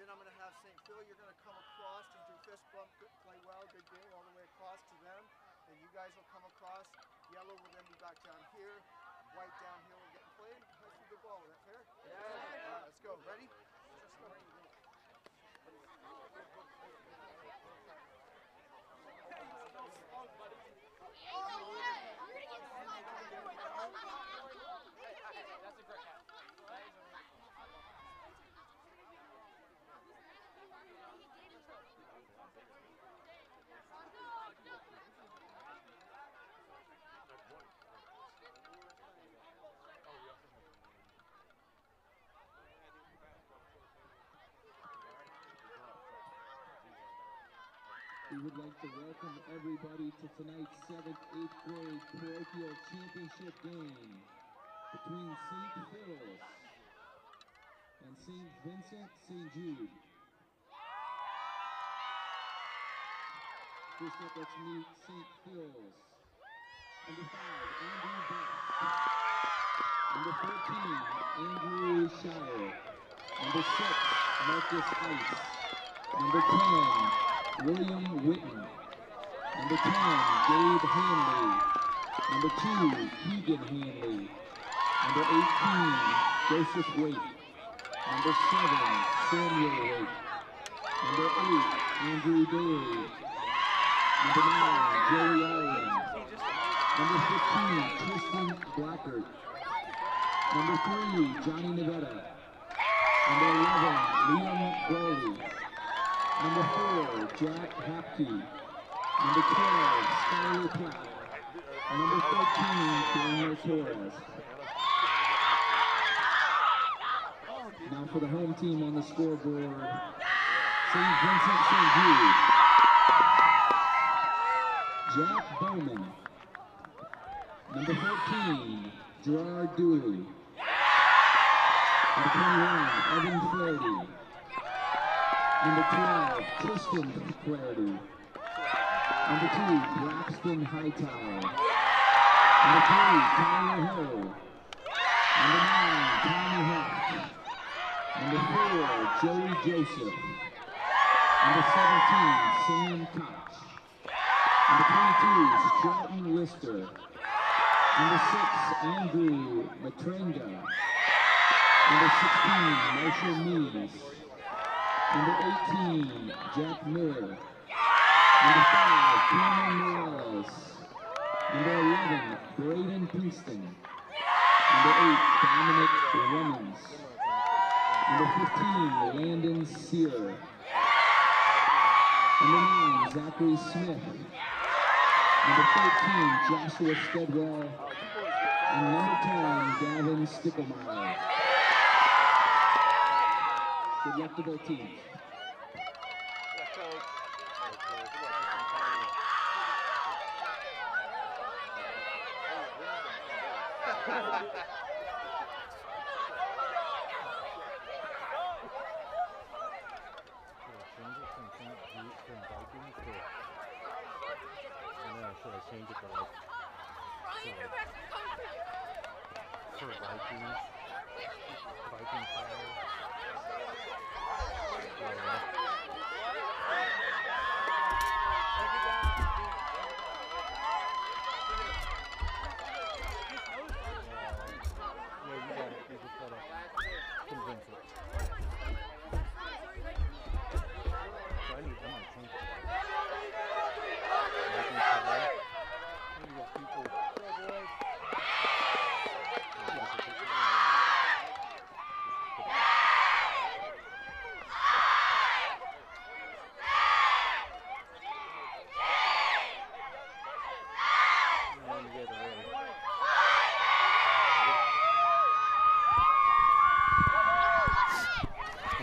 Then I'm going to have St. Phil, you're going to come across and do fist bump, play well, good game, all the way across to them. Then you guys will come across, yellow will then be back down here, white down here will get played. Nice and good ball, is that fair? Yeah. All right, let's go. Ready? That's a great hat. We would like to welcome everybody to tonight's 7th, 8th grade parochial championship game between St. Phil's and St. Vincent St. Jude. First up, let's meet St. Phil's. Number 5, Andrew Best. Number 14, Andrew Shire. Number 6, Marcus Ice. Number 10, William Whitten. Number 10, Gabe Hanley. Number 2, Keegan Hanley. Number 18, Joseph Waite. Number 7, Samuel Waite. Number 8, Andrew Daly. Number 9, Joey Allen. Number 15, Tristan Blackard. Number 3, Johnny Nevada. Number 11, Liam Grawley. Number 4, Jack Hapke. Number 12, Skylar Platt. Number 13, Daniel Torres. Now for the home team on the scoreboard, St. Vincent St. Jude. Jack Bowman. Number 14, Gerard Dooley. Number 21, Evan Flaherty. Number 12, Tristan Flaherty. Number 2, Braxton Hightower. Number 3, Tyler Hill. Number 9, Tommy Hecht. Number 4, Joey Joseph. Number 17, Sam Koch. Number 22, Stratton Lister. Number 6, Andrew Matrenga. Number 16, Marshall Mees. Number 18, Jack Miller. Number 5, Cameron Morales. Number 11, Braden Pinkston. Number 8, Dominic Rummins. Number 15, Landon Sear. Number 9, Zachary Smith. Number 13, Joshua Steadwell. And number 10, Gavin Sticklemeyer. Good luck to both teams. Should I change it to like for Vikings fire? Yeah, you got it. You just gotta convince it. So I might change it. Viking fire.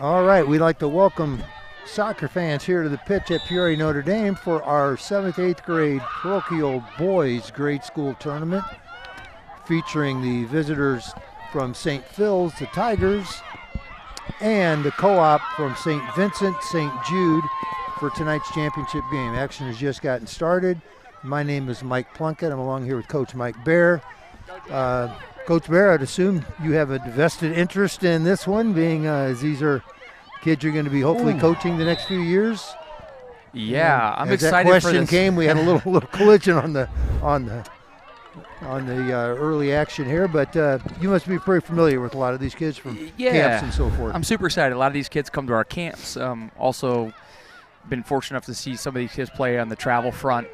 All right, we'd like to welcome soccer fans here to the pitch at Peoria Notre Dame for our 7th, 8th grade parochial boys grade school tournament featuring the visitors from St. Phil's, the Tigers, and the co-op from St. Vincent, St. Jude for tonight's championship game. Action has just gotten started. My name is Mike Plunkett. I'm along here with Coach Mike Bear. Coach Bear, I'd assume you have a vested interest in this one, being as these are kids you're going to be hopefully coaching the next few years. Yeah, I'm as excited that question for this. came, we had a little collision on the early action here, but you must be pretty familiar with a lot of these kids from camps and so forth. I'm super excited. A lot of these kids come to our camps. Also been fortunate enough to see some of these kids play on the travel front.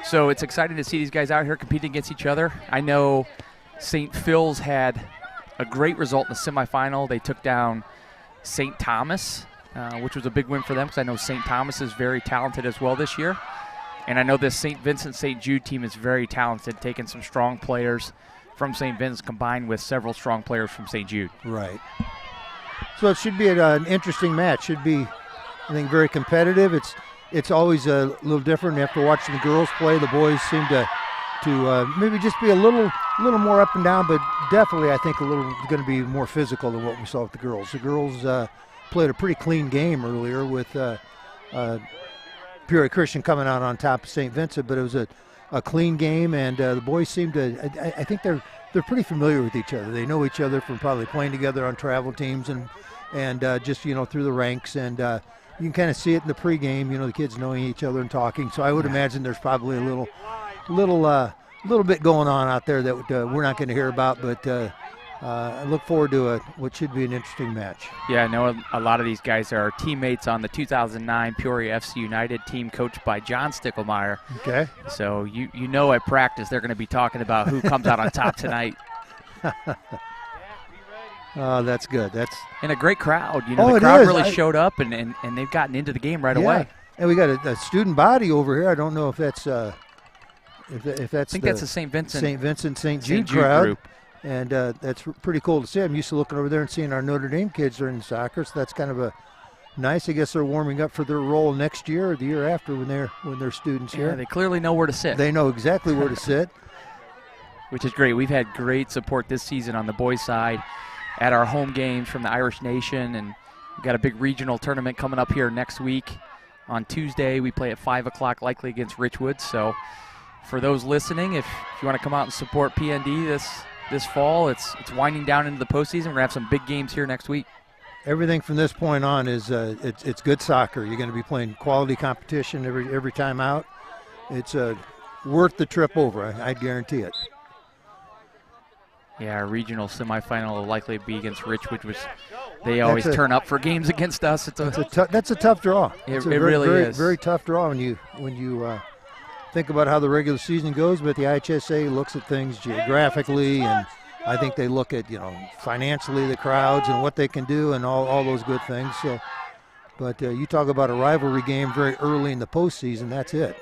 So it's exciting to see these guys out here competing against each other. I know St. Phil's had a great result in the semifinal. They took down St. Thomas, which was a big win for them because I know St. Thomas is very talented as well this year. And I know this St. Vincent, St. Jude team is very talented, taking some strong players from St. Vincent combined with several strong players from St. Jude. Right. So it should be an interesting match. Should be, I think, very competitive. It's always a little different. After watching the girls play, the boys seem to maybe just be a little more up and down, but definitely I think going to be more physical than what we saw with the girls. The girls played a pretty clean game earlier with Peoria Christian coming out on top of St. Vincent, but it was a clean game, and the boys seem to. I think they're pretty familiar with each other. They know each other from probably playing together on travel teams and just through the ranks, and you can kind of see it in the pregame. The kids knowing each other and talking. So I would imagine there's probably a little bit going on out there that we're not going to hear about, but I look forward to what should be an interesting match. Yeah, I know a lot of these guys are teammates on the 2009 Peoria FC United team coached by John Stickelmeyer. Okay. So you know at practice they're going to be talking about who comes out on top tonight. That's good. That's and a great crowd. The crowd really showed up, and they've gotten into the game right away. And we got a student body over here. I don't know if that's if that's. I think that's the St. Vincent St. Jude crowd. Group. And that's pretty cool to see. I'm used to looking over there and seeing our Notre Dame kids during soccer, so that's kind of a nice. I guess they're warming up for their role next year or the year after when they're students here. Yeah, they clearly know where to sit. They know exactly where to sit. Which is great. We've had great support this season on the boys' side at our home games from the Irish Nation, and we've got a big regional tournament coming up here next week. On Tuesday, we play at 5 o'clock, likely against Richwood. So for those listening, if you want to come out and support PND this fall, it's winding down into the postseason. We're going to have some big games here next week. Everything from this point on is it's good soccer. You're going to be playing quality competition every time out. It's worth the trip over. I guarantee it. Yeah, our regional semifinal will likely be against Richwood, which they always turn up for games against us. That's a tough draw. It really is. Very tough draw when you think about how the regular season goes, but the IHSA looks at things geographically, and I think they look at financially the crowds and what they can do and all those good things. So, but you talk about a rivalry game very early in the postseason. That's it.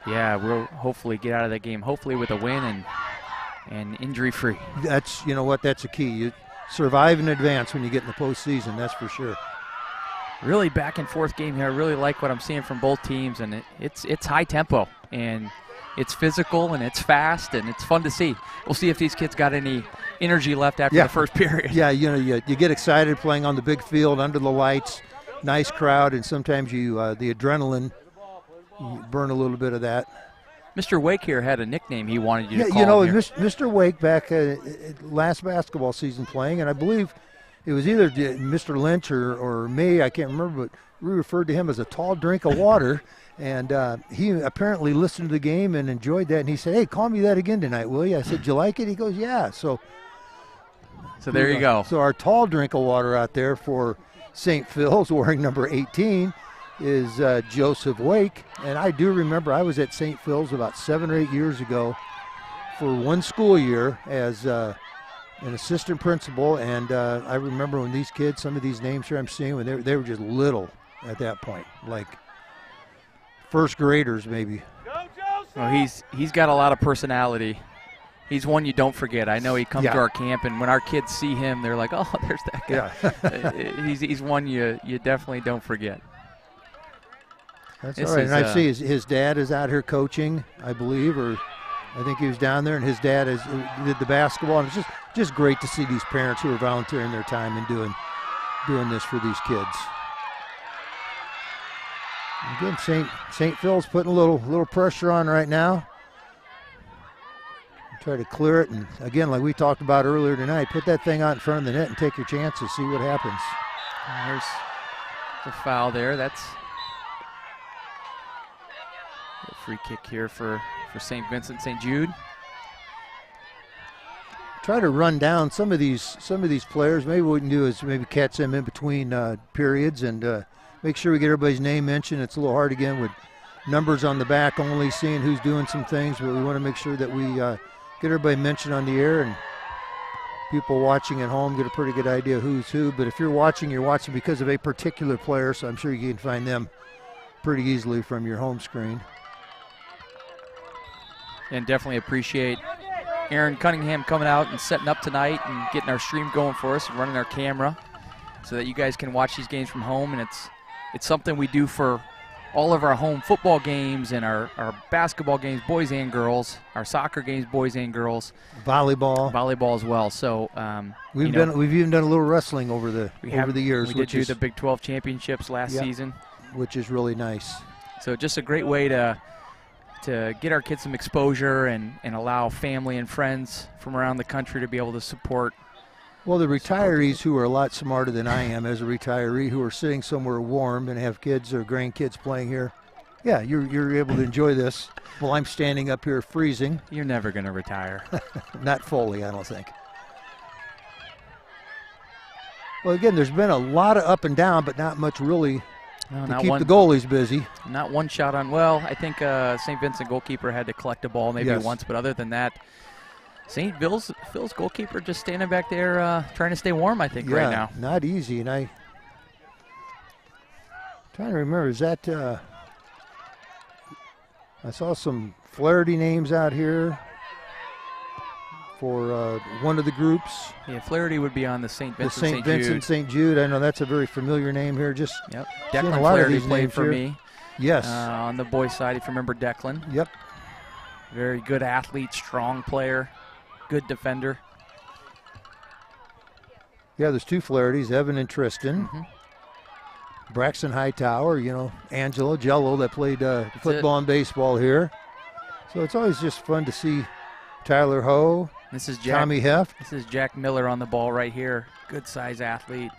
Yeah, we'll hopefully get out of that game, hopefully with a win and injury-free. That's that's a key. You survive in advance when you get in the postseason. That's for sure. Really back and forth game here. I really like what I'm seeing from both teams, and it's high tempo, and it's physical, and it's fast, and it's fun to see. We'll see if these kids got any energy left after the first period. Yeah, you get excited playing on the big field under the lights, nice crowd, and sometimes the adrenaline, you burn a little bit of that. Mr. Wake here had a nickname he wanted you to call him here. Mr. Wake back last basketball season playing, and I believe it was either Mr. Lynch or me, I can't remember, but we referred to him as a tall drink of water, and he apparently listened to the game and enjoyed that, and he said, "Hey, call me that again tonight, will you?" I said, "Do you like it?" He goes, "Yeah." So there you go. So our tall drink of water out there for St. Phil's wearing number 18 is Joseph Wake, and I do remember I was at St. Phil's about 7 or 8 years ago for one school year as an assistant principal, and I remember when these kids, some of these names here I'm seeing, when they were just little at that point, like first graders maybe. Well, he's got a lot of personality, He's one you don't forget. I know he comes Yeah. to our camp, and when our kids see him, they're like, "Oh, there's that guy." Yeah. He's one you definitely don't forget. That's This all right. is, And I see his dad is out here coaching, I believe, or I think he was down there, and his dad did the basketball. And it's just great to see these parents who are volunteering their time and doing this for these kids. Again, St. Phil's putting a little pressure on right now. Try to clear it, and again, like we talked about earlier tonight, put that thing out in front of the net and take your chances, see what happens. There's the foul there. That's a free kick here for St. Vincent St. Jude. Try to run down some of these players. Maybe what we can do is maybe catch them in between periods and make sure we get everybody's name mentioned. It's a little hard again with numbers on the back only, seeing who's doing some things, but we want to make sure that we get everybody mentioned on the air, and people watching at home get a pretty good idea who's who. But if you're watching because of a particular player, so I'm sure you can find them pretty easily from your home screen. And definitely appreciate Aaron Cunningham coming out and setting up tonight and getting our stream going for us and running our camera so that you guys can watch these games from home. And it's something we do for all of our home football games and our basketball games, boys and girls, our soccer games, boys and girls. Volleyball as well. So we've even done a little wrestling over the years. We did do the Big 12 championships last season, which is really nice. So just a great way to get our kids some exposure and allow family and friends from around the country to be able to support. Well, the retirees who are a lot smarter than I am as a retiree, who are sitting somewhere warm and have kids or grandkids playing here, yeah, you're able to enjoy this while I'm standing up here freezing. You're never going to retire. Not fully, I don't think. Well, again, there's been a lot of up and down, but not much really to keep the goalies busy. Not one shot on. Well, I think St. Vincent goalkeeper had to collect a ball maybe once, but other than that, St. Phil's goalkeeper just standing back there trying to stay warm, I think, right now. Not easy. And I'm trying to remember, is that I saw some Flaherty names out here for one of the groups. Yeah, Flaherty would be on the St. Vincent St. Vincent St. Jude. I know that's a very familiar name here. Just Declan Flaherty played for me. Yes. On the boys' side, if you remember Declan. Yep. Very good athlete, strong player, good defender. Yeah, there's two Flahertys, Evan and Tristan. Mm-hmm. Braxton Hightower, Angelo Jello that played football and baseball here. So it's always just fun to see Tyler Ho, Tommy Heft. This is Jack Miller on the ball right here. Good size athlete.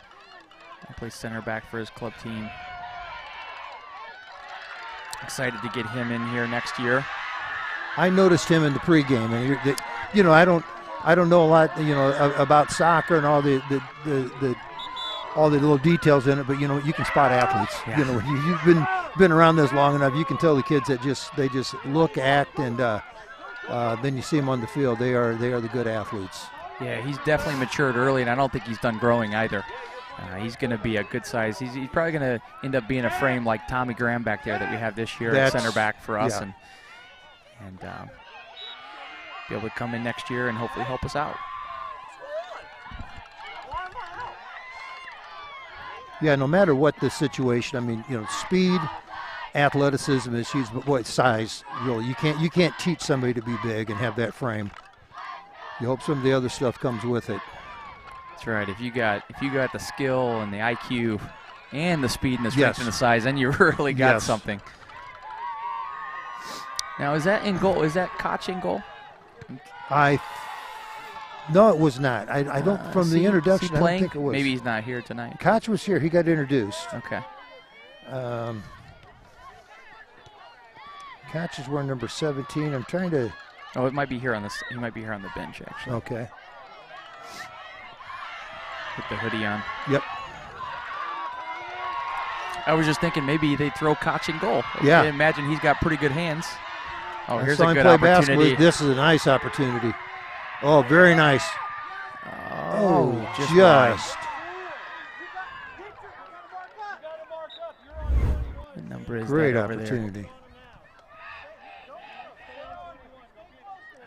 He plays center back for his club team. Excited to get him in here next year. I noticed him in the pregame, and I don't know a lot, about soccer and all the little details in it, but you can spot athletes. Yeah. You've been around this long enough. You can tell the kids that they just look, act, and then you see them on the field. They are the good athletes. Yeah, he's definitely matured early, and I don't think he's done growing either. He's going to be a good size. He's probably going to end up being a frame like Tommy Graham back there that we have this year at center back for us, and be able to come in next year and hopefully help us out. Yeah, no matter what the situation, I mean, speed, athleticism is huge, but boy, size, really, you can't teach somebody to be big and have that frame. You hope some of the other stuff comes with it. That's right. If you got the skill and the IQ and the speed and the strength and the size, then you really got something. Now, is that in goal? Is that Koch in goal? No, it was not. I don't. From the introduction, I don't think it was. Maybe he's not here tonight. Koch was here. He got introduced. Okay. Koch is wearing number 17. I'm trying to. Oh, it might be here on this. He might be here on the bench actually. Okay. Put the hoodie on. Yep. I was just thinking maybe they throw Koch in goal. Yeah. I imagine he's got pretty good hands. Oh, here's a good opportunity. This is a nice opportunity. Oh, very nice. Oh, just what number is great that over opportunity.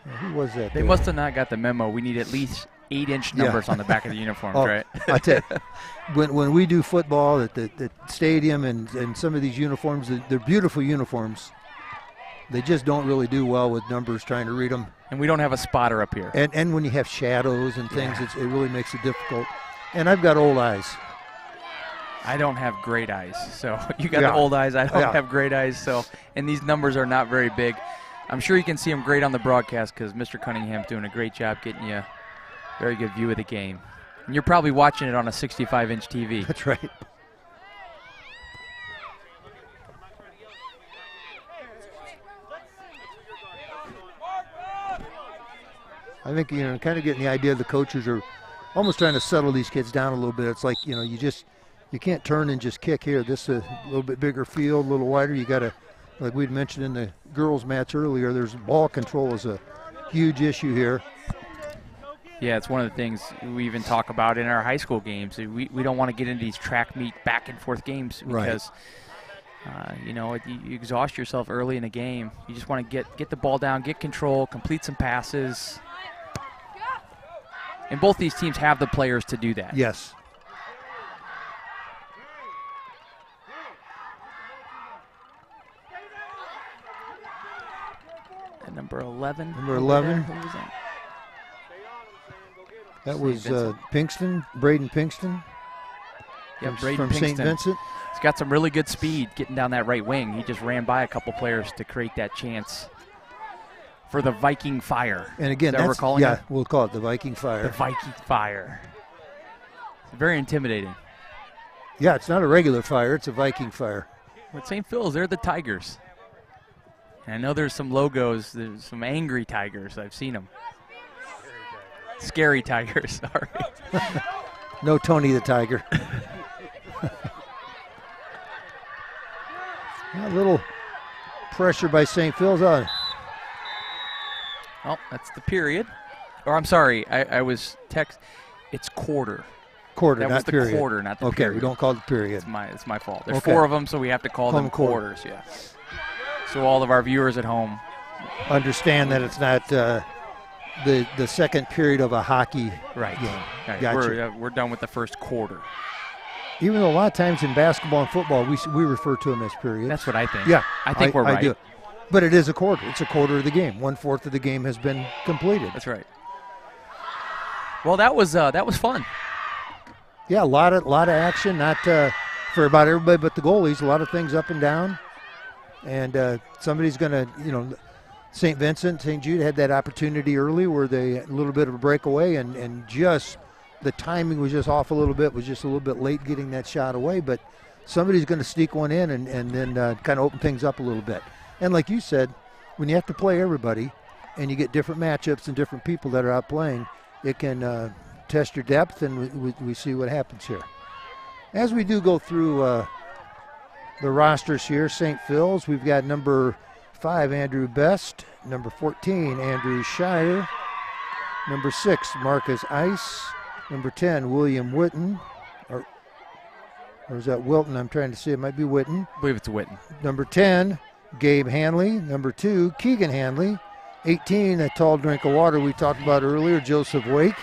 There? Who was that? They must have not got the memo. We need at least 8-inch numbers on the back of the uniforms, right? I tell you, when we do football at the stadium and some of these uniforms, they're beautiful uniforms. They just don't really do well with numbers trying to read them. And we don't have a spotter up here. And when you have shadows and things, it really makes it difficult. And I've got old eyes. I don't have great eyes. So you got the old eyes. I don't have great eyes. So, and these numbers are not very big. I'm sure you can see them great on the broadcast because Mr. Cunningham's doing a great job getting you a very good view of the game. And you're probably watching it on a 65-inch TV. That's right. I think, kind of getting the idea the coaches are almost trying to settle these kids down a little bit. It's like, you can't turn and just kick here. This is a little bit bigger field, a little wider. You got to, like we'd mentioned in the girls' match earlier, there's ball control is a huge issue here. Yeah, it's one of the things we even talk about in our high school games. We don't want to get into these track meet back and forth games because, you exhaust yourself early in a game. You just want to get the ball down, get control, complete some passes. And both these teams have the players to do that. Yes. And number 11. Number 11. Who was that? That was Pinkston, Braden Pinkston. Yeah, from St. Vincent. He's got some really good speed getting down that right wing. He just ran by a couple players to create that chance for the Viking Fire. And again, we're calling it? We'll call it the Viking Fire. The Viking Fire. It's very intimidating. Yeah, it's not a regular fire. It's a Viking Fire. But St. Phil's, they're the Tigers. And I know there's some logos. There's some angry Tigers. I've seen them. Scary Tigers, sorry. No Tony the Tiger. A little pressure by St. Phil's on. Oh, that's the period. Or I'm sorry, I was it's quarter. Quarter, that not was the period. Quarter, not the okay, period. we don't call it period. It's my fault. There's 4 of them, so we have to call them quarters. Yeah. So all of our viewers at home understand that it's not the second period of a hockey game. Right. Gotcha. We're done with the first quarter. Even though a lot of times in basketball and football we refer to them as periods. That's what I think. Yeah, I think we're right. I do. But it is a quarter. It's a quarter of the game. 1/4 of the game has been completed. That's right. Well, that was fun. Yeah, a lot of action. Not for about everybody but the goalies. A lot of things up and down. And somebody's going to, St. Vincent, St. Jude had that opportunity early where they had a little bit of a breakaway and just the timing was just off a little bit, was just a little bit late getting that shot away. But somebody's going to sneak one in and then kind of open things up a little bit. And like you said, when you have to play everybody and you get different matchups and different people that are out playing, it can test your depth, and we see what happens here. As we do go through the rosters here, St. Phil's, we've got number 5, Andrew Best, number 14, Andrew Shire, number 6, Marcus Ice, number 10, William Witten, or is that Wilton? I'm trying to see. It might be Witten. I believe it's Witten. Number 10, Gabe Hanley. Number 2, Keegan Hanley. 18, a tall drink of water we talked about earlier, Joseph Wake.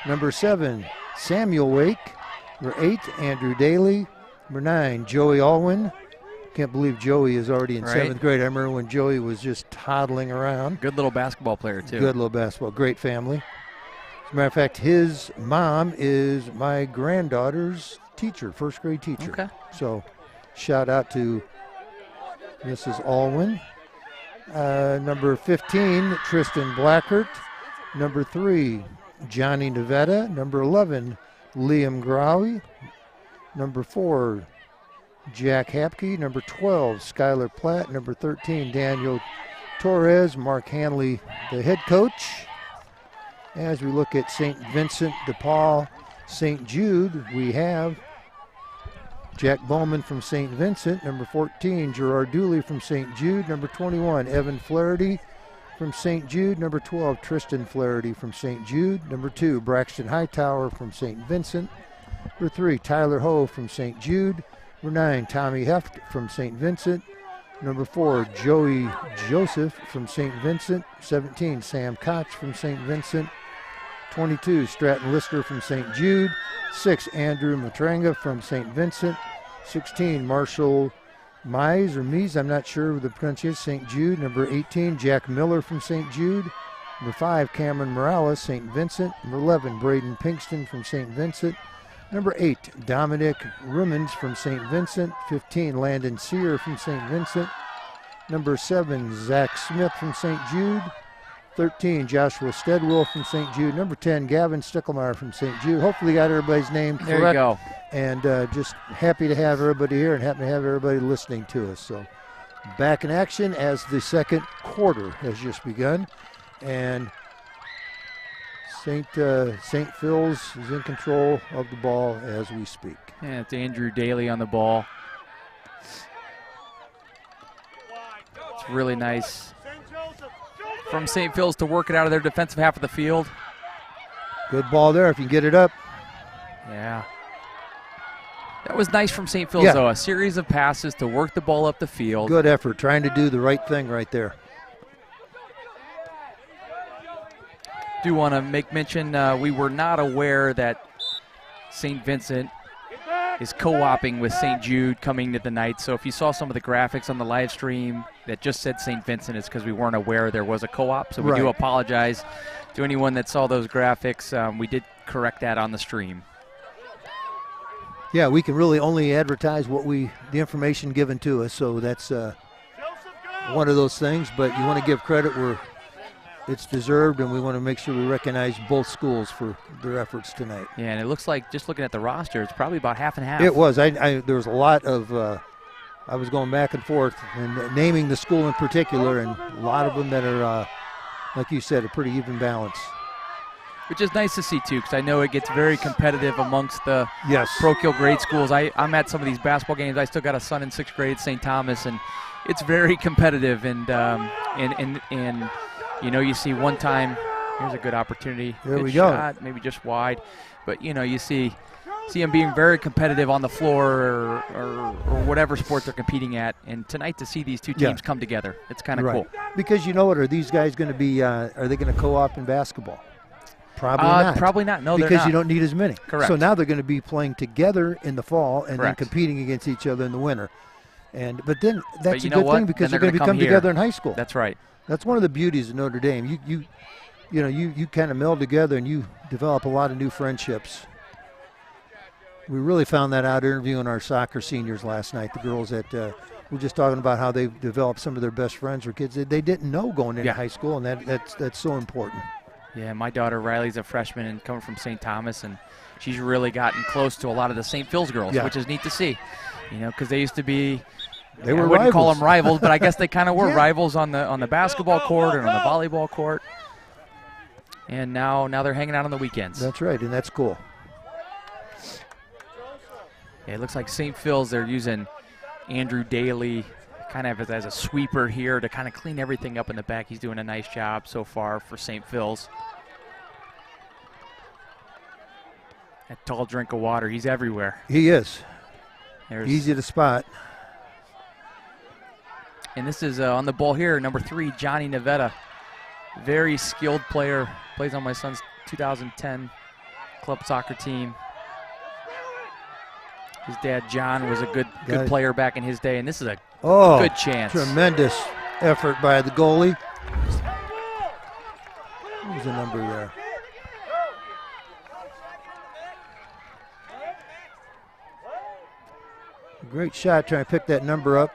Number 7, Samuel Wake. Number 8, Andrew Daly. Number 9, Joey Alwyn. Can't believe Joey is already in 7th grade. I remember when Joey was just toddling around. Good little basketball player, too. Good little basketball. Great family. As a matter of fact, his mom is my granddaughter's teacher, 1st grade teacher. Okay. So shout out to Mrs. Alwyn. Number 15, Tristan Blackert. Number 3, Johnny Nevada. Number 11, Liam Growy. Number 4, Jack Hapke. Number 12, Skylar Platt. Number 13, Daniel Torres. Mark Hanley, the head coach. As we look at St. Vincent de Paul, St. Jude, we have Jack Bowman from St. Vincent. Number 14, Gerard Dooley from St. Jude. Number 21, Evan Flaherty from St. Jude. Number 12, Tristan Flaherty from St. Jude. Number 2, Braxton Hightower from St. Vincent. Number 3, Tyler Ho from St. Jude. Number 9, Tommy Heft from St. Vincent. Number 4, Joey Joseph from St. Vincent. 17, Sam Koch from St. Vincent. 22, Stratton Lister from St. Jude. 6, Andrew Matranga from St. Vincent. 16, Marshall Mize or Mies, I'm not sure the pronunciation, St. Jude. Number 18, Jack Miller from St. Jude. Number 5, Cameron Morales, St. Vincent. Number 11, Braden Pinkston from St. Vincent. Number 8, Dominic Rummans from St. Vincent. 15, Landon Sear from St. Vincent. Number 7, Zach Smith from St. Jude. 13, Joshua Steadwell from St. Jude. Number 10, Gavin Stickelmeyer from St. Jude. Hopefully got everybody's name correct. There you go. And just happy to have everybody here and happy to have everybody listening to us. So back in action as the second quarter has just begun. And St. Phil's is in control of the ball as we speak. Yeah, it's Andrew Daly on the ball. It's really nice from St. Phil's to work it out of their defensive half of the field. Good ball there if you can get it up. Yeah. That was nice from St. Phil's, though. A series of passes to work the ball up the field. Good effort, trying to do the right thing right there. Do want to make mention, we were not aware that St. Vincent is co-oping with St. Jude coming to the night. So if you saw some of the graphics on the live stream that just said St. Vincent, it's because we weren't aware there was a co-op. So we do apologize to anyone that saw those graphics. We did correct that on the stream. Yeah, we can really only advertise the information given to us. So that's one of those things. But you want to give credit where it's deserved, and we want to make sure we recognize both schools for their efforts tonight. Yeah, and it looks like, just looking at the roster, it's probably about half and half. It was. There was a lot of, I was going back and forth and naming the school in particular, and a lot of them that are, like you said, a pretty even balance. Which is nice to see, too, because I know it gets very competitive amongst the yes. parochial grade schools. I'm at some of these basketball games. I still got a son in 6th grade at St. Thomas, and it's very competitive. And you know, you see one time, here's a good opportunity. There good we shot, go. Maybe just wide. But, you know, you see them being very competitive on the floor or whatever sport they're competing at. And tonight to see these two teams come together, it's kind of cool. Because you know what, are these guys going to be, are they going to co-op in basketball? Probably not. Probably not. No, because they're not. You don't need as many. Correct. So now they're going to be playing together in the fall and then competing against each other in the winter. But then that's a good thing because they're going to come together in high school. That's right. That's one of the beauties of Notre Dame. You kind of meld together and you develop a lot of new friendships. We really found that out interviewing our soccer seniors last night. The girls that were just talking about how they've developed some of their best friends or kids that they didn't know going into high school, and that's so important. Yeah, my daughter Riley's a freshman and coming from St. Thomas, and she's really gotten close to a lot of the St. Phil's girls, which is neat to see. You know, because they used to be. They were I wouldn't rivals. call them rivals, but I guess they kind of were rivals on the basketball court and on the volleyball court. And now they're hanging out on the weekends. That's right, and that's cool. Yeah, it looks like St. Phil's, they're using Andrew Daly kind of as a sweeper here to kind of clean everything up in the back. He's doing a nice job so far for St. Phil's. That tall drink of water, he's everywhere. He is. There's easy to spot. And this is on the ball here, number 3, Johnny Navetta. Very skilled player, plays on my son's 2010 club soccer team. His dad, John, was a good player back in his day, and this is a good chance. Tremendous effort by the goalie. What was the number there? Great shot trying to pick that number up.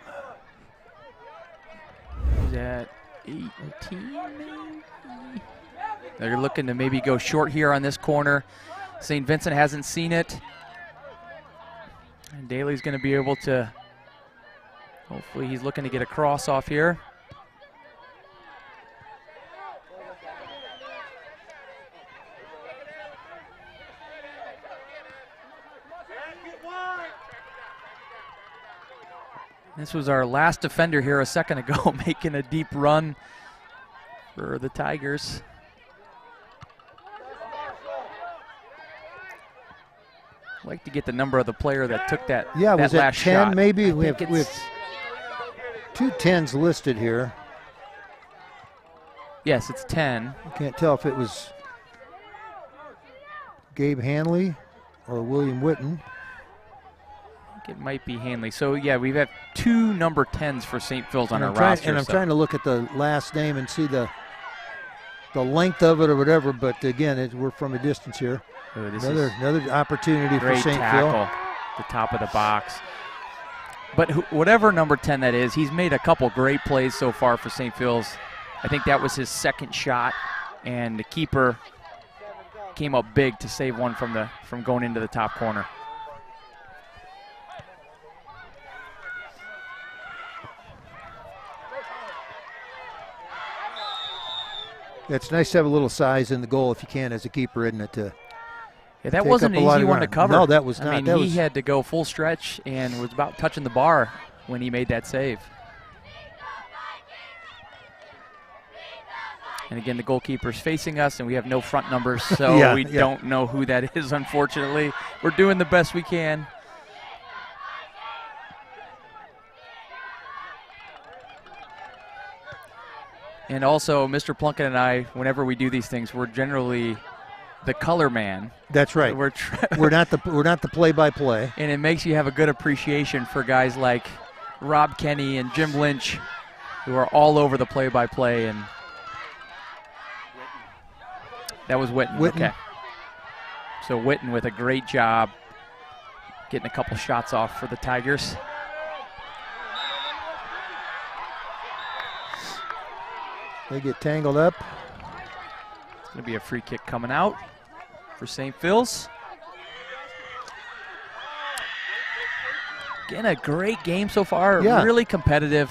He's at 18, maybe? They're looking to maybe go short here on this corner. St. Vincent hasn't seen it. And Daly's going to be able to, hopefully he's looking to get a cross off here. This was our last defender here a second ago, making a deep run for the Tigers. I'd like to get the number of the player that took that, was last it 10 shot. maybe? We have 2 10s listed here. Yes, it's 10. I can't tell if it was Gabe Hanley or William Witten. I think it might be Hanley. So, yeah, we've had 2 number 10s for St. Phil's on our trying, roster. and I'm trying to look at the last name and see the length of it or whatever, but again, we're from a distance here. Oh, Another opportunity for great St. tackle, Phil. the top of the box. But whatever number 10 that is, he's made a couple great plays so far for St. Phil's. I think that was his second shot, and the keeper came up big to save one from going into the top corner. It's nice to have a little size in the goal if you can as a keeper, isn't it? Yeah, that wasn't an easy one to cover. No, that was not. I mean, he had to go full stretch and was about touching the bar when he made that save. And again, the goalkeeper's facing us, and we have no front numbers, so we don't know who that is, unfortunately. We're doing the best we can. And also, Mr. Plunkett and I, whenever we do these things, we're generally the color man. That's right. We're not the play-by-play. And it makes you have a good appreciation for guys like Rob Kenny and Jim Lynch, who are all over the play-by-play. And that was Witten. Okay. So Witten with a great job getting a couple shots off for the Tigers. They get tangled up. It's going to be a free kick coming out for St. Phil's. Again, a great game so far. Yeah. Really competitive.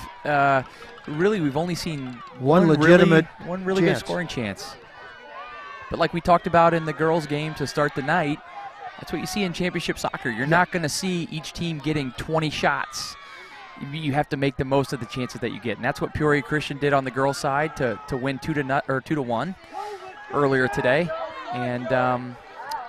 Really, we've only seen one legitimate really good scoring chance. But like we talked about in the girls' game to start the night, that's what you see in championship soccer. You're not going to see each team getting 20 shots. You have to make the most of the chances that you get, and that's what Peoria Christian did on the girls' side to win 2-1 earlier today. And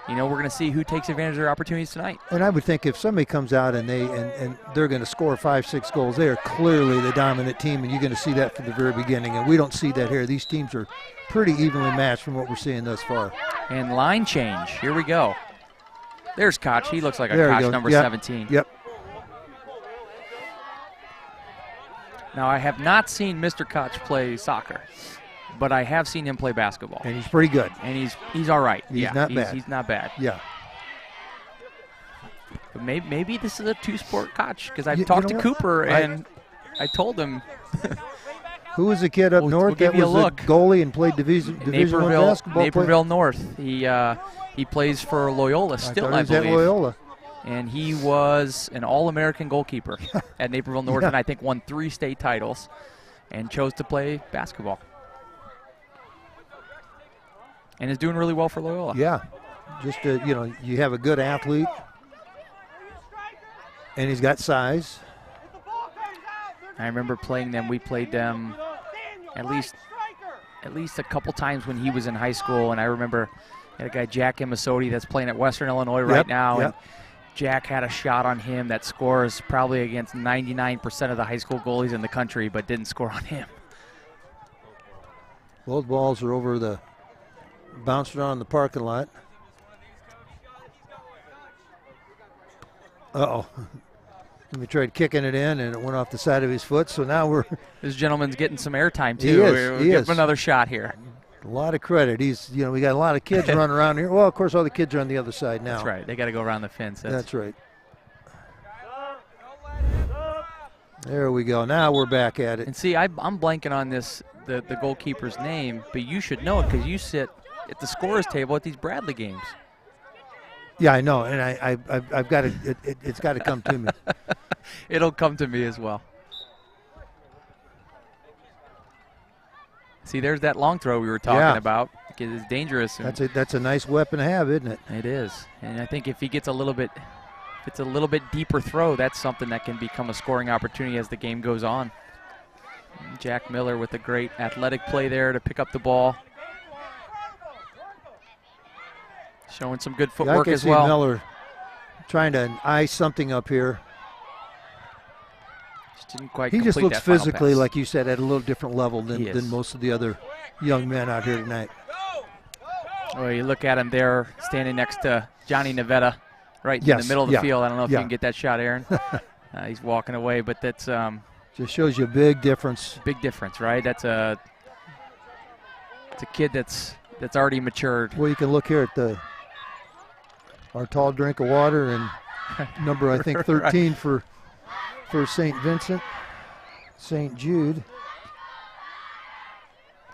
we're going to see who takes advantage of their opportunities tonight. And I would think if somebody comes out and they're going to score 5-6 goals, they are clearly the dominant team, and you're going to see that from the very beginning. And we don't see that here. These teams are pretty evenly matched from what we're seeing thus far. And line change. Here we go. There's Koch. He looks like a Koch number 17. Yep. Now, I have not seen Mr. Koch play soccer, but I have seen him play basketball. And he's pretty good. And he's all right. He's not bad. He's not bad. Yeah. But maybe this is a two-sport Koch, because I've talked to Cooper, and I told him. Who was the kid up north that was a goalie and played Division I basketball? Naperville North. He plays for Loyola still, I believe. At Loyola. And he was an All-American goalkeeper at Naperville North, and I think won 3 state titles, and chose to play basketball. And is doing really well for Loyola. Yeah, just you have a good athlete, and he's got size. I remember playing them. We played them at least a couple times when he was in high school, and I remember a guy, Jack Imasodi, that's playing at Western Illinois right now. Yep. And Jack had a shot on him that scores probably against 99% of the high school goalies in the country, but didn't score on him. Both balls are over the, bounced around the parking lot. Uh-oh. We tried kicking it in, and it went off the side of his foot, so now we're... This gentleman's getting some airtime, too. He is. Give him another shot here. A lot of credit. He's, we got a lot of kids running around here. Well, of course, all the kids are on the other side now. That's right. They got to go around the fence. That's right. There we go. Now we're back at it. And see, I'm blanking on the goalkeeper's name, but you should know it because you sit at the scorer's table at these Bradley games. Yeah, I know, and I've got to. It's got to come to me. It'll come to me as well. See, there's that long throw we were talking about. It is dangerous. That's a nice weapon to have, isn't it? It is, and I think if he gets a little bit deeper throw, that's something that can become a scoring opportunity as the game goes on. And Jack Miller with a great athletic play there to pick up the ball. Showing some good footwork as well. Miller trying to ice something up here. didn't quite He just complete looks that final physically, pass. like you said, at a little different level He is. than most of the other young men out here tonight. Oh, you look at him there, standing next to Johnny Navetta, right in the middle of the field. I don't know if you can get that shot, Aaron. He's walking away, but that's just shows you a big difference. Big difference, right? It's a kid that's already matured. Well, you can look here at our tall drink of water and number, I think, 13 for St. Vincent, St. Jude.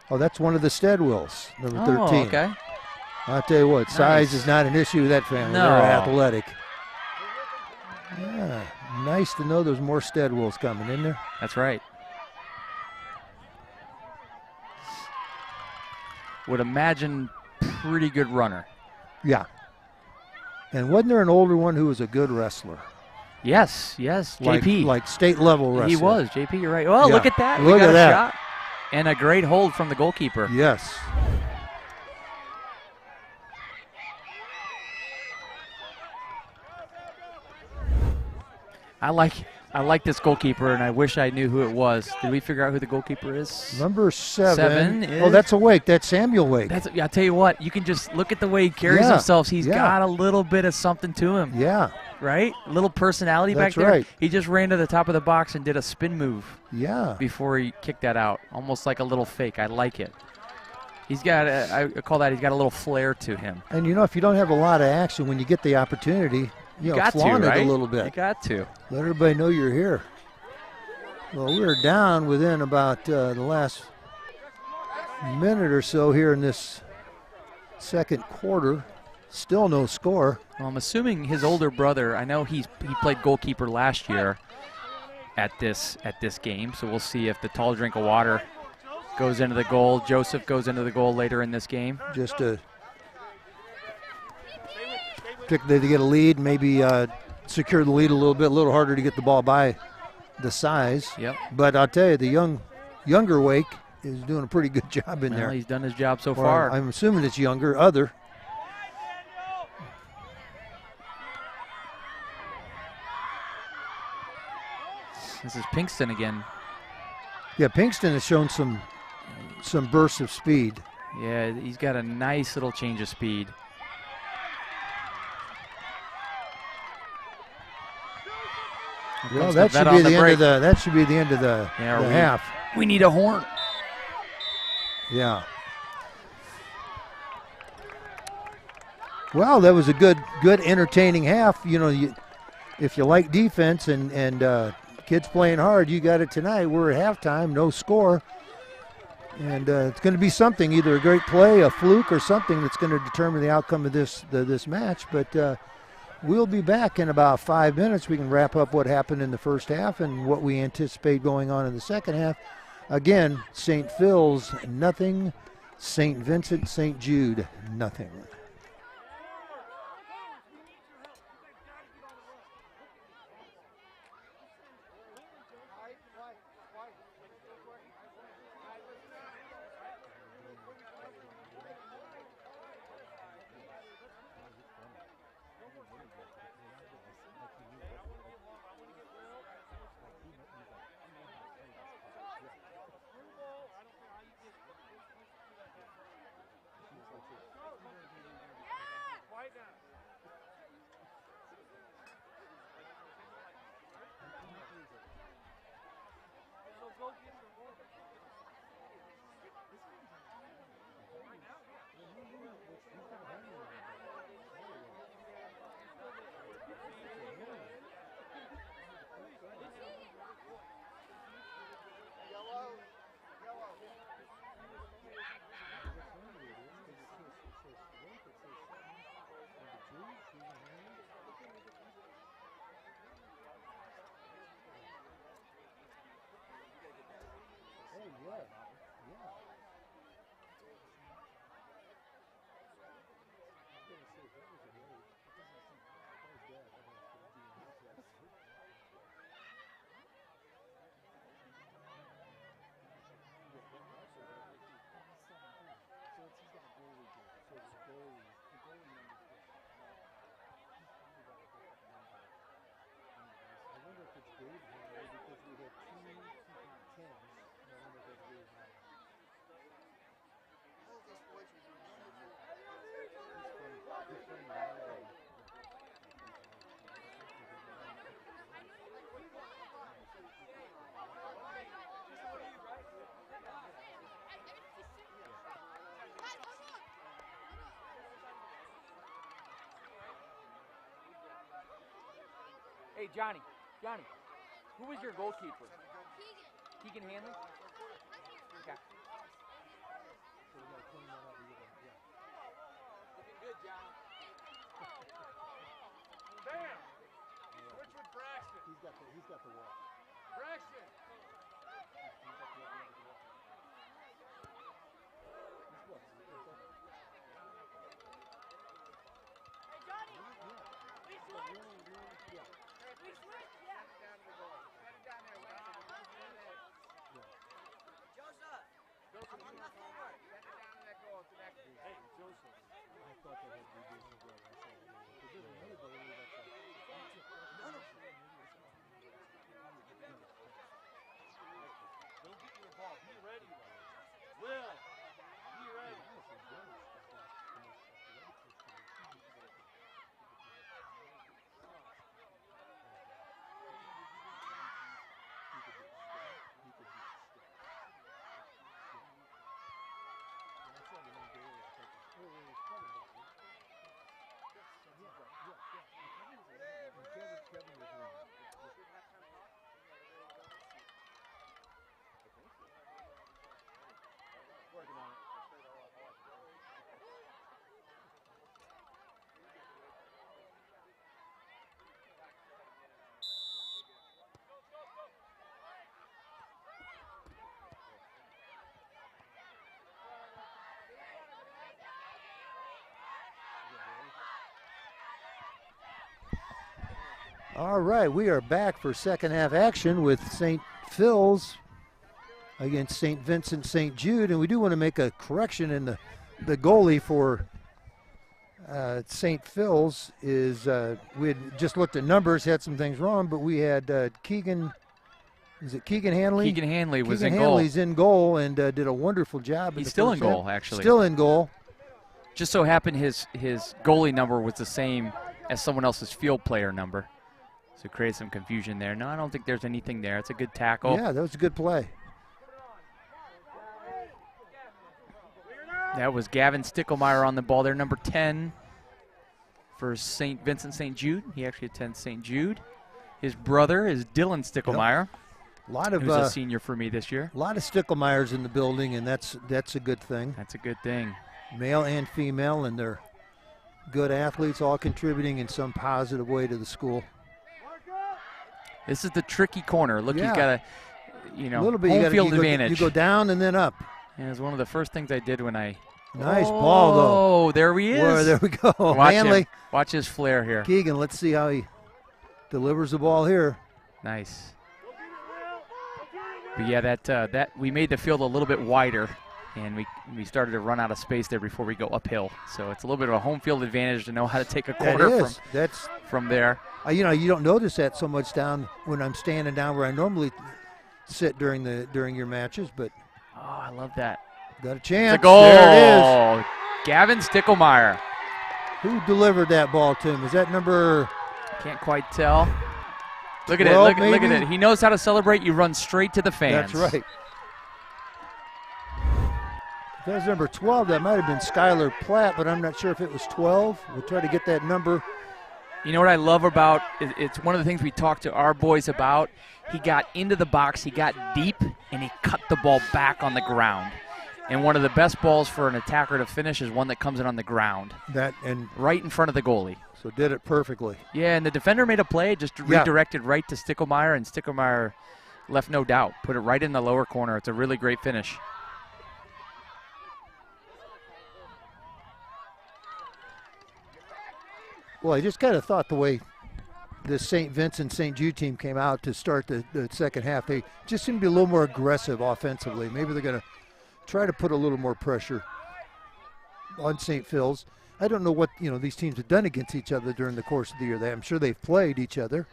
Oh, that's one of the Steadwills, number 13. Oh, okay. I'll tell you what, size is not an issue with that family. No. They're athletic. Yeah, nice to know there's more Steadwills coming in there. That's right. Would imagine pretty good runner. Yeah. And wasn't there an older one who was a good wrestler? Yes, JP. Like state level wrestler. He was, JP, you're right. Well, Yeah. look at that. Look we got at a that. shot. And a great hold from the goalkeeper. Yes. I like this goalkeeper, and I wish I knew who it was. Did we figure out who the goalkeeper is? Number 7. 7 is, oh, that's a Wake. That's Samuel Wake. I'll tell you what, you can just look at the way he carries himself. He's got a little bit of something to him. Yeah. Right? A little personality back there. Right. He just ran to the top of the box and did a spin move. Yeah. Before he kicked that out. Almost like a little fake. I like it. He's got, I call that, he's got a little flair to him. And, if you don't have a lot of action, when you get the opportunity, you got flaunt to, right? it a little bit. You got to. Let everybody know you're here. Well, we're down within about the last minute or so here in this second quarter. Still no score. Well, I'm assuming his older brother, I know he played goalkeeper last year at this game, so we'll see if the tall drink of water goes into the goal. Joseph goes into the goal later in this game. Just to particularly to get a lead, maybe secure the lead a little harder to get the ball by the size. Yep. But I'll tell you, the younger Wake is doing a pretty good job in there. He's done his job so far. I'm assuming it's younger, other. This is Pinkston again. Yeah, Pinkston has shown some bursts of speed. Yeah, he's got a nice little change of speed. Well, that should be the end of the half. We need a horn. Yeah. Well, that was a good entertaining half. If you like defense and kids playing hard, you got it tonight. We're at halftime, no score. And it's going to be something, either a great play, a fluke, or something that's going to determine the outcome of this match. But we'll be back in about 5 minutes. We can wrap up what happened in the first half and what we anticipate going on in the second half. Again, St. Phil's, nothing. St. Vincent, St. Jude, nothing. Hey, Johnny, who was your goalkeeper? Keegan Hanley? Okay. Looking good, Johnny. Bam! Switch with Braxton. He's got the wall. Braxton! All right, we are back for second half action with St. Phil's against St. Vincent St. Jude, and we do want to make a correction in the goalie for St. Phil's is we had just looked at numbers, had some things wrong, but we had Keegan. Is it Keegan Hanley? Keegan Hanley was in goal. Keegan Hanley's in goal and did a wonderful job. He's still in goal, actually. Still in goal. Just so happened his goalie number was the same as someone else's field player number. So it created some confusion there. No, I don't think there's anything there. It's a good tackle. Yeah, that was a good play. That was Gavin Stickelmeyer on the ball there, number 10 for St. Vincent St. Jude. He actually attends St. Jude. His brother is Dylan Stickelmeyer, who's a senior for me this year. A lot of Stickelmeyers in the building, and that's a good thing. That's a good thing. Male and female, and they're good athletes, all contributing in some positive way to the school. This is the tricky corner. Look, he's got a, little bit, home field advantage. You go down and then up. And it was one of the first things I did when I. Nice ball, though. Oh, there he is. Whoa, there we go. Watch Hanley. him. Watch his flare here. Keegan, let's see how he delivers the ball here. Nice. But yeah, that we made the field a little bit wider, and we started to run out of space there before we go uphill. So it's a little bit of a home field advantage to know how to take a corner from there. You don't notice that so much down when I'm standing down where I normally sit during your matches, but oh, I love that. Got a chance. It's a goal. There it is. Gavin Stickelmeyer. Who delivered that ball to him? Is that number? Can't quite tell. Look at 12, it. Look at it. He knows how to celebrate. You run straight to the fans. That's right. If that was number 12, that might have been Skylar Platt, but I'm not sure if it was 12. We'll try to get that number. You know what I love about it's one of the things we talked to our boys about. He got into the box, he got deep, and he cut the ball back on the ground. And one of the best balls for an attacker to finish is one that comes in on the ground. Right in front of the goalie. So did it perfectly. Yeah, and the defender made a play, just redirected right to Stickelmeyer, and Stickelmeyer left no doubt. Put it right in the lower corner. It's a really great finish. Well, I just kind of thought the way the St. Vincent St. Jude team came out to start the second half, they just seemed to be a little more aggressive offensively. Maybe they're going to try to put a little more pressure on St. Phil's. I don't know what these teams have done against each other during the course of the year. I'm sure they've played each other.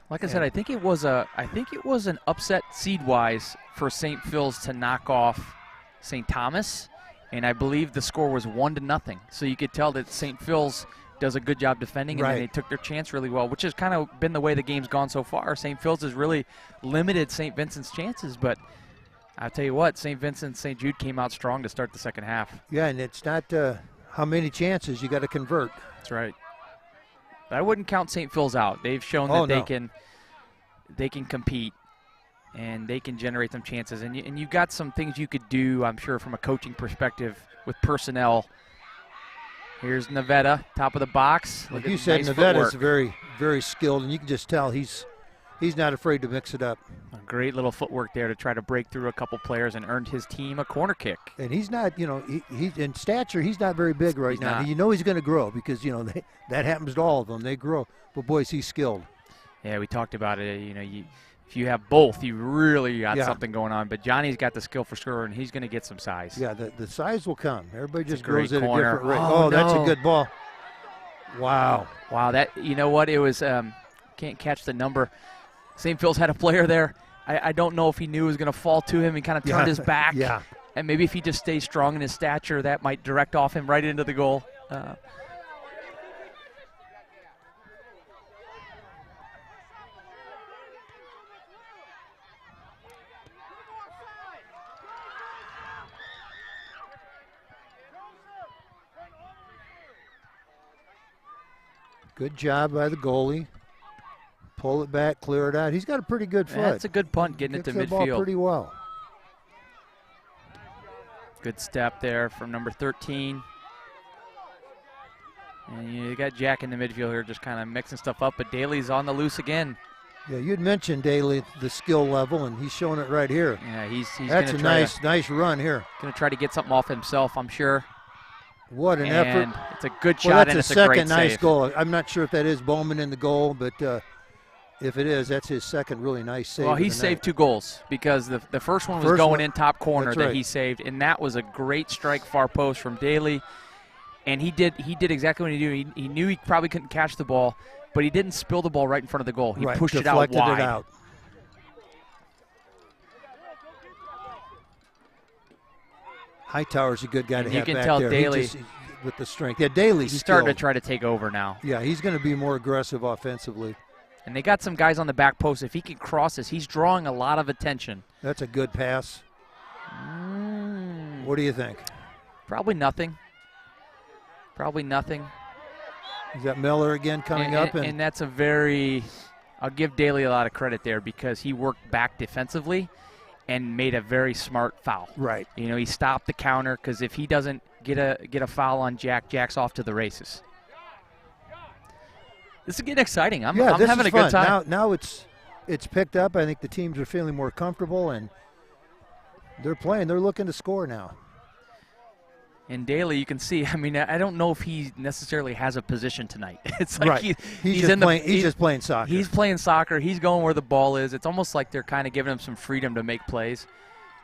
Like I said, I think it was an upset seed-wise for St. Phil's to knock off St. Thomas, and I believe the score was 1-0. So you could tell that St. Phil's does a good job defending, and then they took their chance really well, which has kind of been the way the game's gone so far. St. Phil's has really limited St. Vincent's chances, but I'll tell you what, St. Vincent St. Jude came out strong to start the second half. Yeah, and it's not how many chances you got to convert. That's right. I wouldn't count St. Phil's out. They've shown that they can compete and they can generate some chances. And you've got some things you could do, I'm sure, from a coaching perspective with personnel. Here's Nevada, top of the box. Like you said, Nevada's very, very skilled, and you can just tell he's not afraid to mix it up. A great little footwork there to try to break through a couple players and earned his team a corner kick. And he's not, he in stature, he's not very big right now. You know he's going to grow because, that happens to all of them. They grow. But, boys, he's skilled. Yeah, we talked about it. If you have both, you really got something going on. But Johnny's got the skill for sure, and he's going to get some size. Yeah, the size will come. Everybody just grows at a different rate. Oh, that's a good ball. Wow. Wow, that, you know what, it was, can't catch the number. St. Phil's had a player there. I don't know if he knew it was going to fall to him. He kind of turned his back. Yeah. And maybe if he just stays strong in his stature, that might direct off him right into the goal. Good job by the goalie. Pull it back, clear it out. He's got a pretty good foot. That's a good punt, getting it to Gets the midfield. ball pretty well. Good step there from number 13. And you got Jack in the midfield here just kind of mixing stuff up, but Daly's on the loose again. Yeah, you'd mentioned Daly, the skill level, and he's showing it right here. Yeah, he's That's a nice run here. Going to try to get something off himself, I'm sure. What an effort. It's a good shot, and it's a great second nice save. goal. I'm not sure if that is Bowman in the goal, but if it is, that's his second really nice save. Well, he saved 2 goals because the first one was going in top corner that he saved, and that was a great strike far post from Daly. And he did exactly what he did. He knew he probably couldn't catch the ball, but he didn't spill the ball right in front of the goal. He pushed it out wide. Deflected it out. Hightower's a good guy to have back there. You can tell Daly with the strength. Yeah, Daly's starting to try to take over now. Yeah, he's going to be more aggressive offensively. And they got some guys on the back post. If he can cross this, he's drawing a lot of attention. That's a good pass. What do you think? Probably nothing. Probably nothing. Is that Miller again coming up? And that's a very – I'll give Daly a lot of credit there because he worked back defensively and made a very smart foul. Right. He stopped the counter because if he doesn't get a foul on Jack's off to the races. This is getting exciting. I'm having a good time. Now it's picked up. I think the teams are feeling more comfortable, and they're playing. They're looking to score now. And Daly, you can see, I don't know if he necessarily has a position tonight. It's like he's just playing soccer. He's playing soccer. He's going where the ball is. It's almost like they're kind of giving him some freedom to make plays.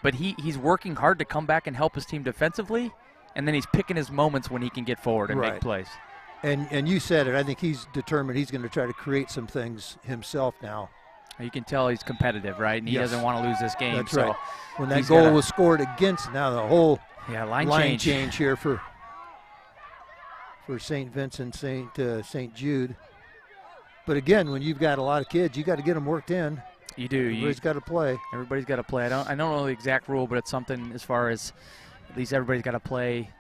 But he's working hard to come back and help his team defensively, and then he's picking his moments when he can get forward and make plays. And you said it. I think he's determined he's going to try to create some things himself now. You can tell he's competitive, right? And he doesn't want to lose this game. That's right. When that goal was scored against, now the whole line change here for St. Vincent, St. Jude. But again, when you've got a lot of kids, you got to get them worked in. You do. Everybody's got to play. Everybody's got to play. I don't know the exact rule, but it's something as far as at least everybody's got to play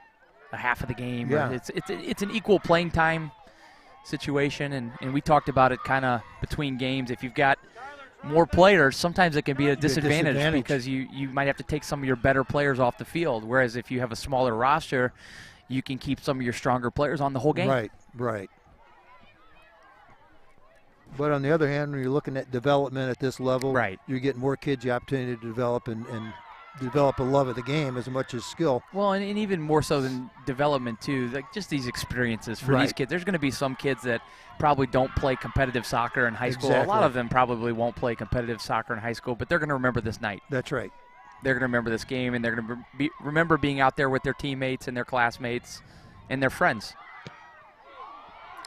a half of the game. Yeah. It's an equal playing time situation, and we talked about it kind of between games. If you've got more players, sometimes it can be a disadvantage because you might have to take some of your better players off the field, whereas if you have a smaller roster, you can keep some of your stronger players on the whole game. Right. But on the other hand, when you're looking at development at this level, you're getting more kids the opportunity to develop and develop a love of the game as much as skill. Well, and even more so than development too, like just these experiences for these kids. There's going to be some kids that probably don't play competitive soccer in high school. A lot of them probably won't play competitive soccer in high school, but they're going to remember this night. That's right. They're going to remember this game, and they're going to remember being out there with their teammates and their classmates and their friends.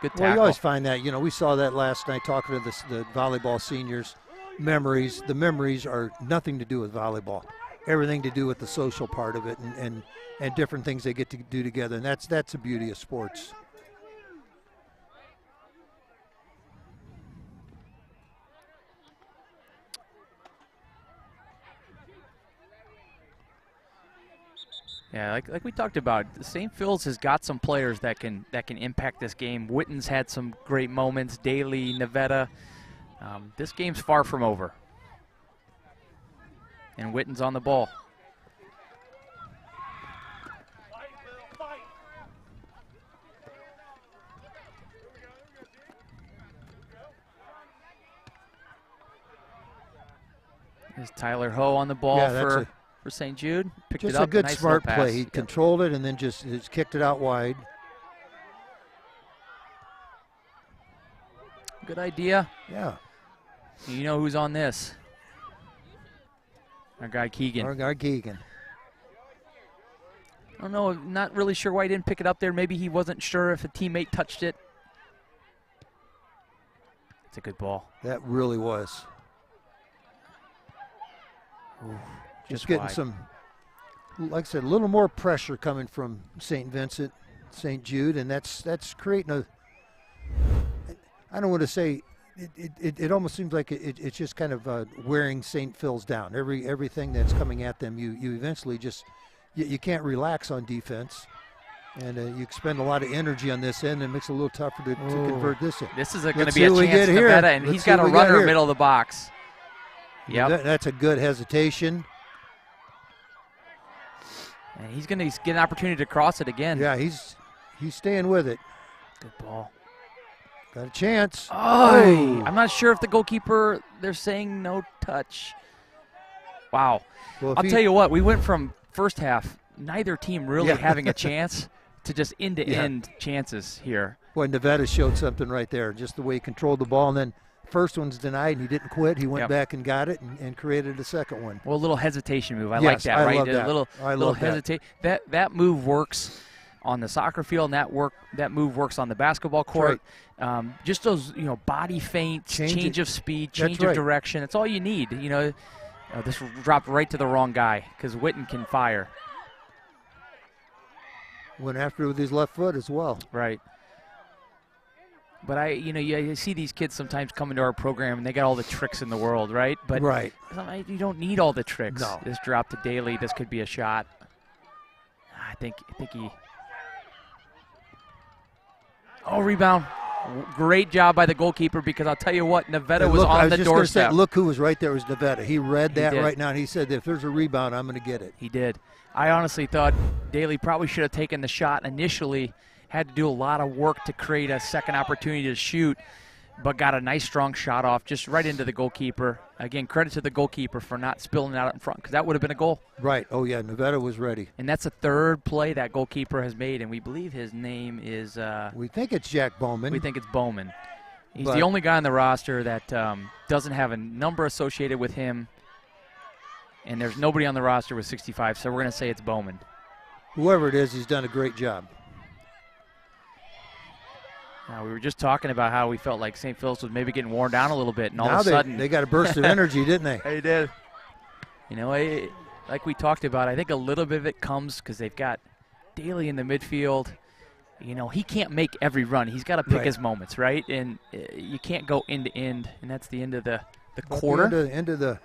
Good tackle. Well, you always find that. We saw that last night talking to the volleyball seniors. The memories are nothing to do with volleyball. Everything to do with the social part of it and different things they get to do together. And that's the beauty of sports. Yeah, like we talked about, St. Phil's has got some players that can impact this game. Witten's had some great moments. Daly, Nevada. This game's far from over. And Witten's on the ball. There's Tyler Ho on the ball for St. Jude. Picked just it up. A good nice smart pass. play. He controlled it and then just kicked it out wide. Good idea. Yeah. You know who's on this? Our guy Keegan. Our guy Keegan. I don't know. Not really sure why he didn't pick it up there. Maybe he wasn't sure if a teammate touched it. It's a good ball. That really was. Ooh, just getting wide. Some, like I said, a little more pressure coming from St. Vincent, St. Jude, and that's creating a, I don't want to say, it almost seems like it's just kind of wearing St. Phil's down. Everything that's coming at them, you eventually just, you can't relax on defense. And you expend a lot of energy on this end, and it makes it a little tougher to convert this in. This is going to be a chance for Nevada, and he's got a runner middle of the box. Yep. That's a good hesitation. And he's going to get an opportunity to cross it again. Yeah, he's staying with it. Good ball. Got a chance. Oh, I'm not sure if the goalkeeper, they're saying no touch. Wow. Well, I'll tell you what, we went from first half, neither team really having a chance, to just end-to-end chances here. Boy, Nevada showed something right there, just the way he controlled the ball, and then first one's denied, and he didn't quit. He went back and got it and created a second one. Well, a little hesitation move. I like that, right? Love that. A little hesitate. That move works on the soccer field, and that move works on the basketball court. Right. Just those, body feints, change of speed, change of direction. That's all you need. This dropped right to the wrong guy because Witten can fire. Went after it with his left foot as well. Right. But I see these kids sometimes come into our program and they got all the tricks in the world, right? But you don't need all the tricks. No. This drop to Daly, this could be a shot. I think he. Oh, rebound. Great job by the goalkeeper, because I'll tell you what, Nevada was on the doorstep. Look who was right there was Nevada. He read that right now, and he said, if there's a rebound, I'm going to get it. He did. I honestly thought Daly probably should have taken the shot initially, had to do a lot of work to create a second opportunity to shoot, but got a nice strong shot off just right into the goalkeeper. Again, credit to the goalkeeper for not spilling it out in front, because that would have been a goal. Right. Oh, yeah, Nevada was ready. And that's the third play that goalkeeper has made, and we believe his name is we think it's Jack Bowman. We think it's Bowman. He's the only guy on the roster that doesn't have a number associated with him, and there's nobody on the roster with 65, so we're going to say it's Bowman. Whoever it is, he's done a great job. We were just talking about how we felt like St. Phil's was maybe getting worn down a little bit, and all of a sudden they got a burst of energy, didn't they? They did. Like we talked about, I think a little bit of it comes because they've got Daly in the midfield. He can't make every run. He's got to pick his moments, right? And you can't go end to end, and that's the end of the quarter. The end of the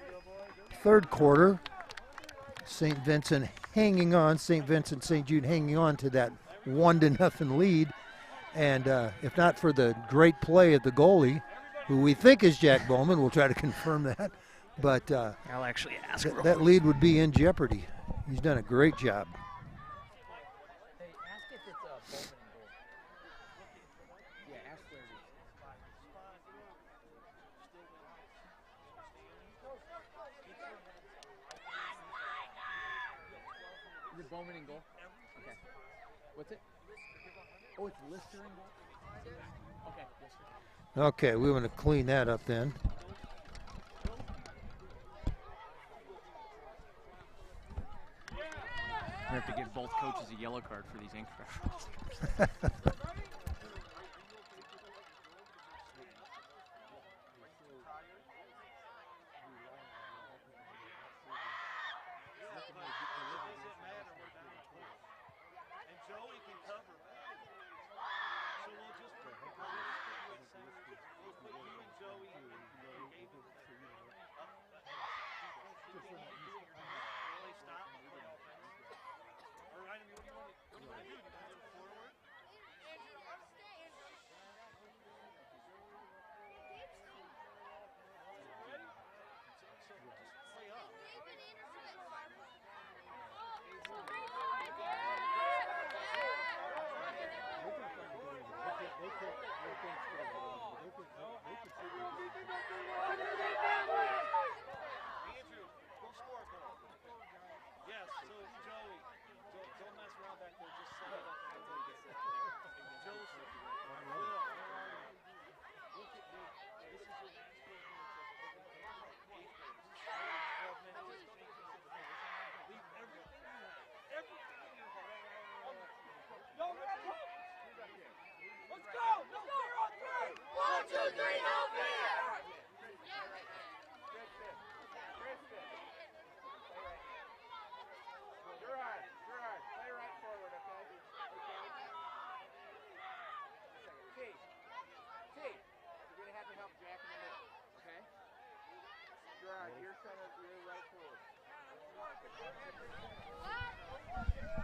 third quarter. St. Vincent hanging on. St. Vincent, St. Jude hanging on to that 1-0 lead. And if not for the great play of the goalie, who we think is Jack Bowman, we'll try to confirm that. But I'll actually ask that lead would be in jeopardy. He's done a great job. Hey, ask if it's Bowman in goal. Yeah, ask where Is it Bowman in goal? Okay. What's it? Oh, it's Lister in goal? Okay, Lister. Okay, we want to clean that up then. I have to give both coaches a yellow card for these ink references.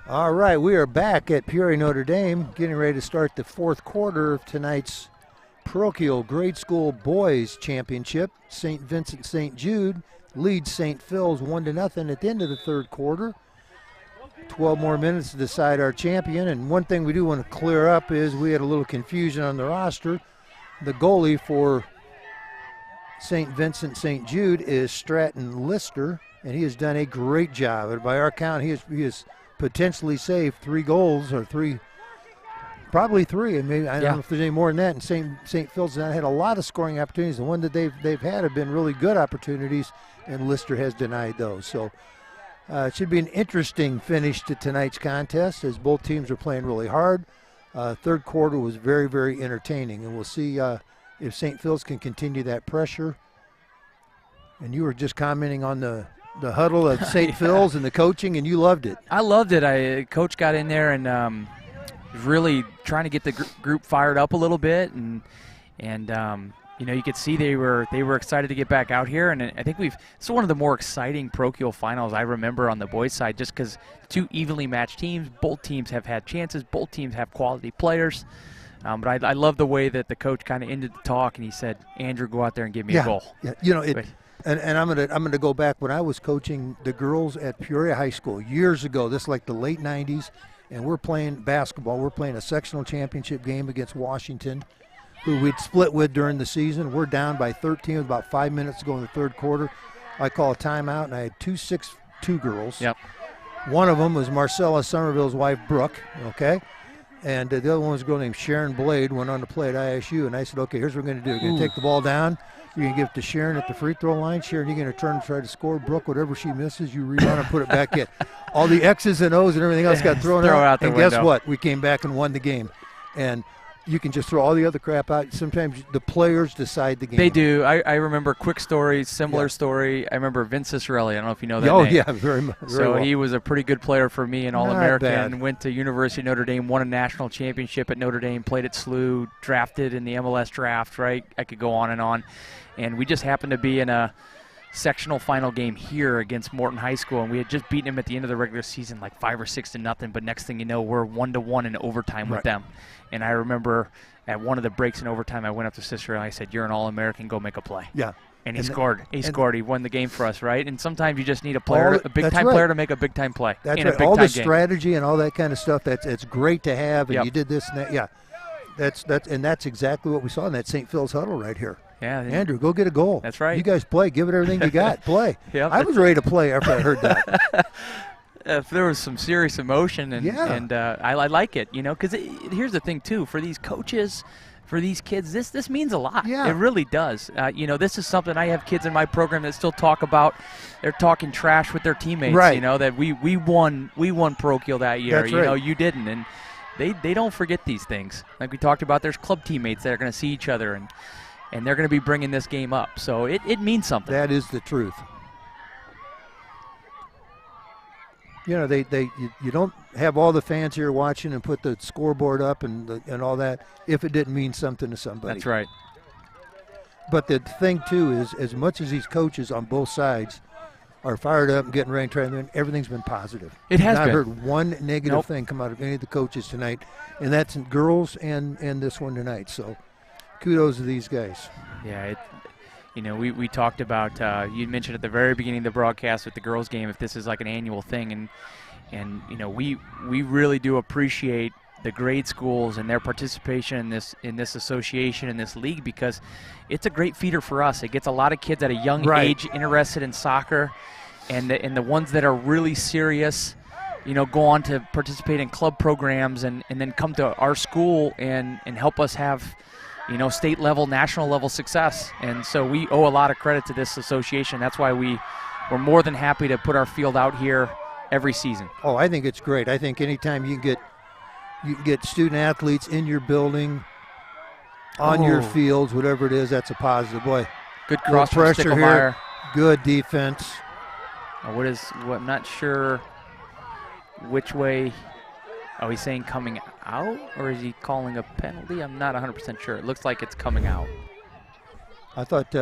All right, we are back at Peoria Notre Dame, getting ready to start the fourth quarter of tonight's parochial grade school boys championship. St. Vincent St. Jude leads St. Phil's 1-0 at the end of the third quarter. 12 more minutes to decide our champion, and one thing we do want to clear up is we had a little confusion on the roster. The goalie for St. Vincent St. Jude is Stratton Lister, and he has done a great job. And by our count, he has potentially saved 3 goals, or probably 3, and maybe I don't know if there's any more than that. And St. Phil's had a lot of scoring opportunities. The one that they've had have been really good opportunities, and Lister has denied those. So it should be an interesting finish to tonight's contest, as both teams are playing really hard. Third quarter was very, very entertaining, and we'll see if St. Phil's can continue that pressure. And you were just commenting on the huddle of St. Phil's and the coaching, and you loved it. I loved it. Coach got in there and really trying to get the group fired up a little bit, and you could see they were excited to get back out here. And I think it's one of the more exciting parochial finals I remember on the boys' side, just because 2 evenly matched teams. Both teams have had chances. Both teams have quality players. But I love the way that the coach kind of ended the talk, and he said, "Andrew, go out there and give me a goal." Yeah, And I'm gonna go back when I was coaching the girls at Peoria High School years ago. This is like the late '90s, and we're playing basketball. We're playing a sectional championship game against Washington, who we'd split with during the season. We're down by 13 with about 5 minutes to go in the third quarter. I call a timeout, and I had 2 6'2" girls. Yep. One of them was Marcella Somerville's wife, Brooke. Okay. And the other one was a girl named Sharon Blade, went on to play at ISU. And I said, okay, here's what we're going to do. We're going to take the ball down. You're going to give it to Sharon at the free throw line. Sharon, you're going to turn and try to score. Brooke, whatever she misses, you rebound and put it back in. All the X's and O's and everything else got thrown out. The and window. Guess what? We came back and won the game. And you can just throw all the other crap out. Sometimes the players decide the game. They do. I remember quick story, similar story. I remember Vince Cicerelli. I don't know if you know that name. Oh, yeah, very much. So well. He was a pretty good player for me, an All-American. Went to University of Notre Dame, won a national championship at Notre Dame, played at SLU, drafted in the MLS draft, right? I could go on and on. And we just happened to be in a sectional final game here against Morton High School, and we had just beaten them at the end of the regular season like 5 or 6-0, but next thing you know, we're 1-1 in overtime with them. And I remember at one of the breaks in overtime, I went up to Sister and I said, "You're an All-American, go make a play." Yeah. And he scored. He scored. He won the game for us, right? And sometimes you just need a player, a big-time player to make a big-time play. That's right. All the strategy and all that kind of stuff, it's great to have, and you did this and that. Yeah, that's exactly what we saw in that St. Phil's huddle right here. Yeah, Andrew, go get a goal. That's right. You guys play. Give it everything you got. Play. I was ready to play after I heard that. If there was some serious emotion, and I like it, because here's the thing, too. For these coaches, for these kids, this means a lot. Yeah. It really does. This is something I have kids in my program that still talk about. They're talking trash with their teammates, right. That we won parochial that year. That's right. You didn't. And they don't forget these things. Like we talked about, there's club teammates that are going to see each other, and they're going to be bringing this game up. So it means something. That is the truth. You don't have all the fans here watching and put the scoreboard up and all that if it didn't mean something to somebody. That's right. But the thing, too, is as much as these coaches on both sides are fired up and getting ready to try to win, everything's been positive. It has been. I've heard one negative thing come out of any of the coaches tonight, and that's in girls and this one tonight. So kudos to these guys. Yeah, we talked about, you mentioned at the very beginning of the broadcast with the girls' game, if this is like an annual thing, and we really do appreciate the grade schools and their participation in this association, in this league, because it's a great feeder for us. It gets a lot of kids at a young age interested in soccer, and the ones that are really serious, go on to participate in club programs and then come to our school and help us have state level, national level success. And so we owe a lot of credit to this association. That's why we're more than happy to put our field out here every season. Oh, I think it's great. I think anytime you can get student athletes in your building, on your fields, whatever it is, that's a positive. Boy, good cross pressure here. Good defense. I'm not sure which way. Oh, he's saying coming out, or is he calling a penalty? I'm not 100% sure. It looks like it's coming out. I thought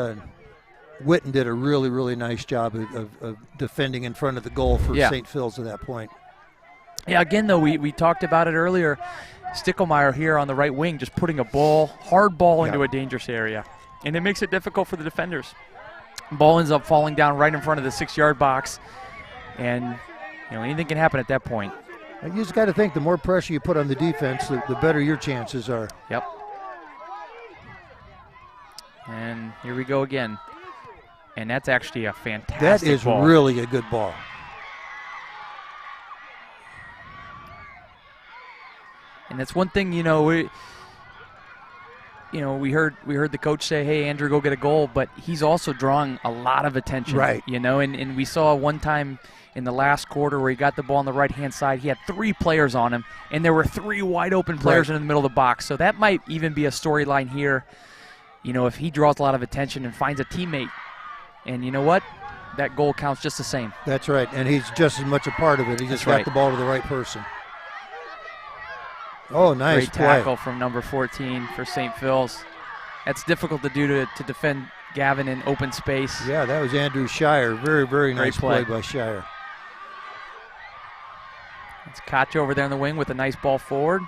Witten did a really, really nice job of defending in front of the goal for St. Phil's at that point. Yeah, again, though, we talked about it earlier. Stickelmeyer here on the right wing just putting a hard ball into a dangerous area. And it makes it difficult for the defenders. Ball ends up falling down right in front of the 6-yard box. And, anything can happen at that point. You just got to think the more pressure you put on the defense, the better your chances are. Yep. And here we go again. And that's actually a fantastic That is ball. Really a good ball. And that's one thing, we heard the coach say, "Hey, Andrew, go get a goal," but he's also drawing a lot of attention, right? And we saw one time in the last quarter where he got the ball on the right-hand side. He had 3 players on him, and there were 3 wide-open players in the middle of the box. So that might even be a storyline here. If he draws a lot of attention and finds a teammate, and you know what, that goal counts just the same. That's right, and he's just as much a part of it. He just got the ball to the right person. Oh, nice Great tackle from number 14 for St. Phil's. That's difficult to do to defend Gavin in open space. Yeah, that was Andrew Shire. Very, very nice play by Shire. It's Koch over there in the wing with a nice ball forward.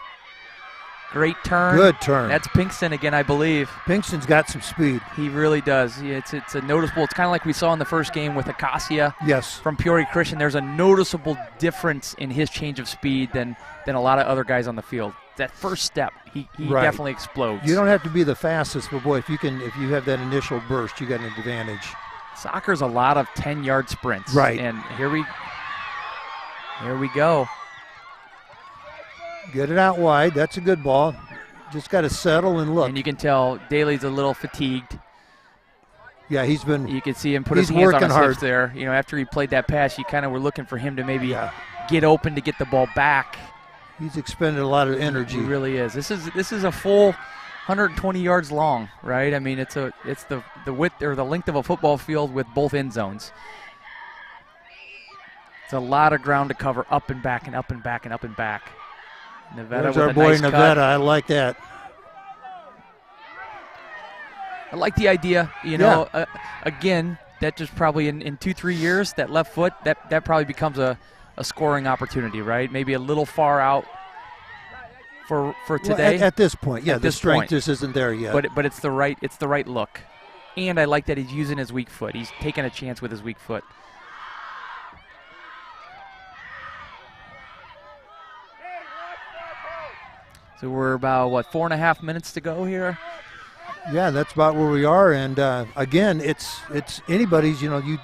Great turn. Good turn. That's Pinkston again, I believe. Pinkston's got some speed. He really does. It's a noticeable. It's kind of like we saw in the first game with Acacia. Yes. From Peoria Christian. There's a noticeable difference in his change of speed than a lot of other guys on the field. That first step, he definitely explodes. You don't have to be the fastest, but boy, if you have that initial burst, you got an advantage. Soccer's a lot of 10-yard sprints. Right. And here we go. Get it out wide. That's a good ball. Just got to settle and look. And you can tell Daly's a little fatigued. Yeah, he's been. You can see him put his hands on his hips there. After he played that pass, you kind of were looking for him to maybe get open to get the ball back. He's expended a lot of energy. He really is. This is a full 120 yards long, right? I mean, it's the width or the length of a football field with both end zones. It's a lot of ground to cover, up and back and up and back and up and back. Nevada There's with our boy nice Nevada. cut. I like that. I like the idea. Again, that just probably in 2-3 years, that left foot that probably becomes a scoring opportunity, right? Maybe a little far out for today. Well, at this point, yeah, at the this strength point. just isn't there yet. But it's the right look, and I like that he's using his weak foot. He's taking a chance with his weak foot. So we're about 4.5 minutes to go here. Yeah, that's about where we are. And again, it's anybody's. You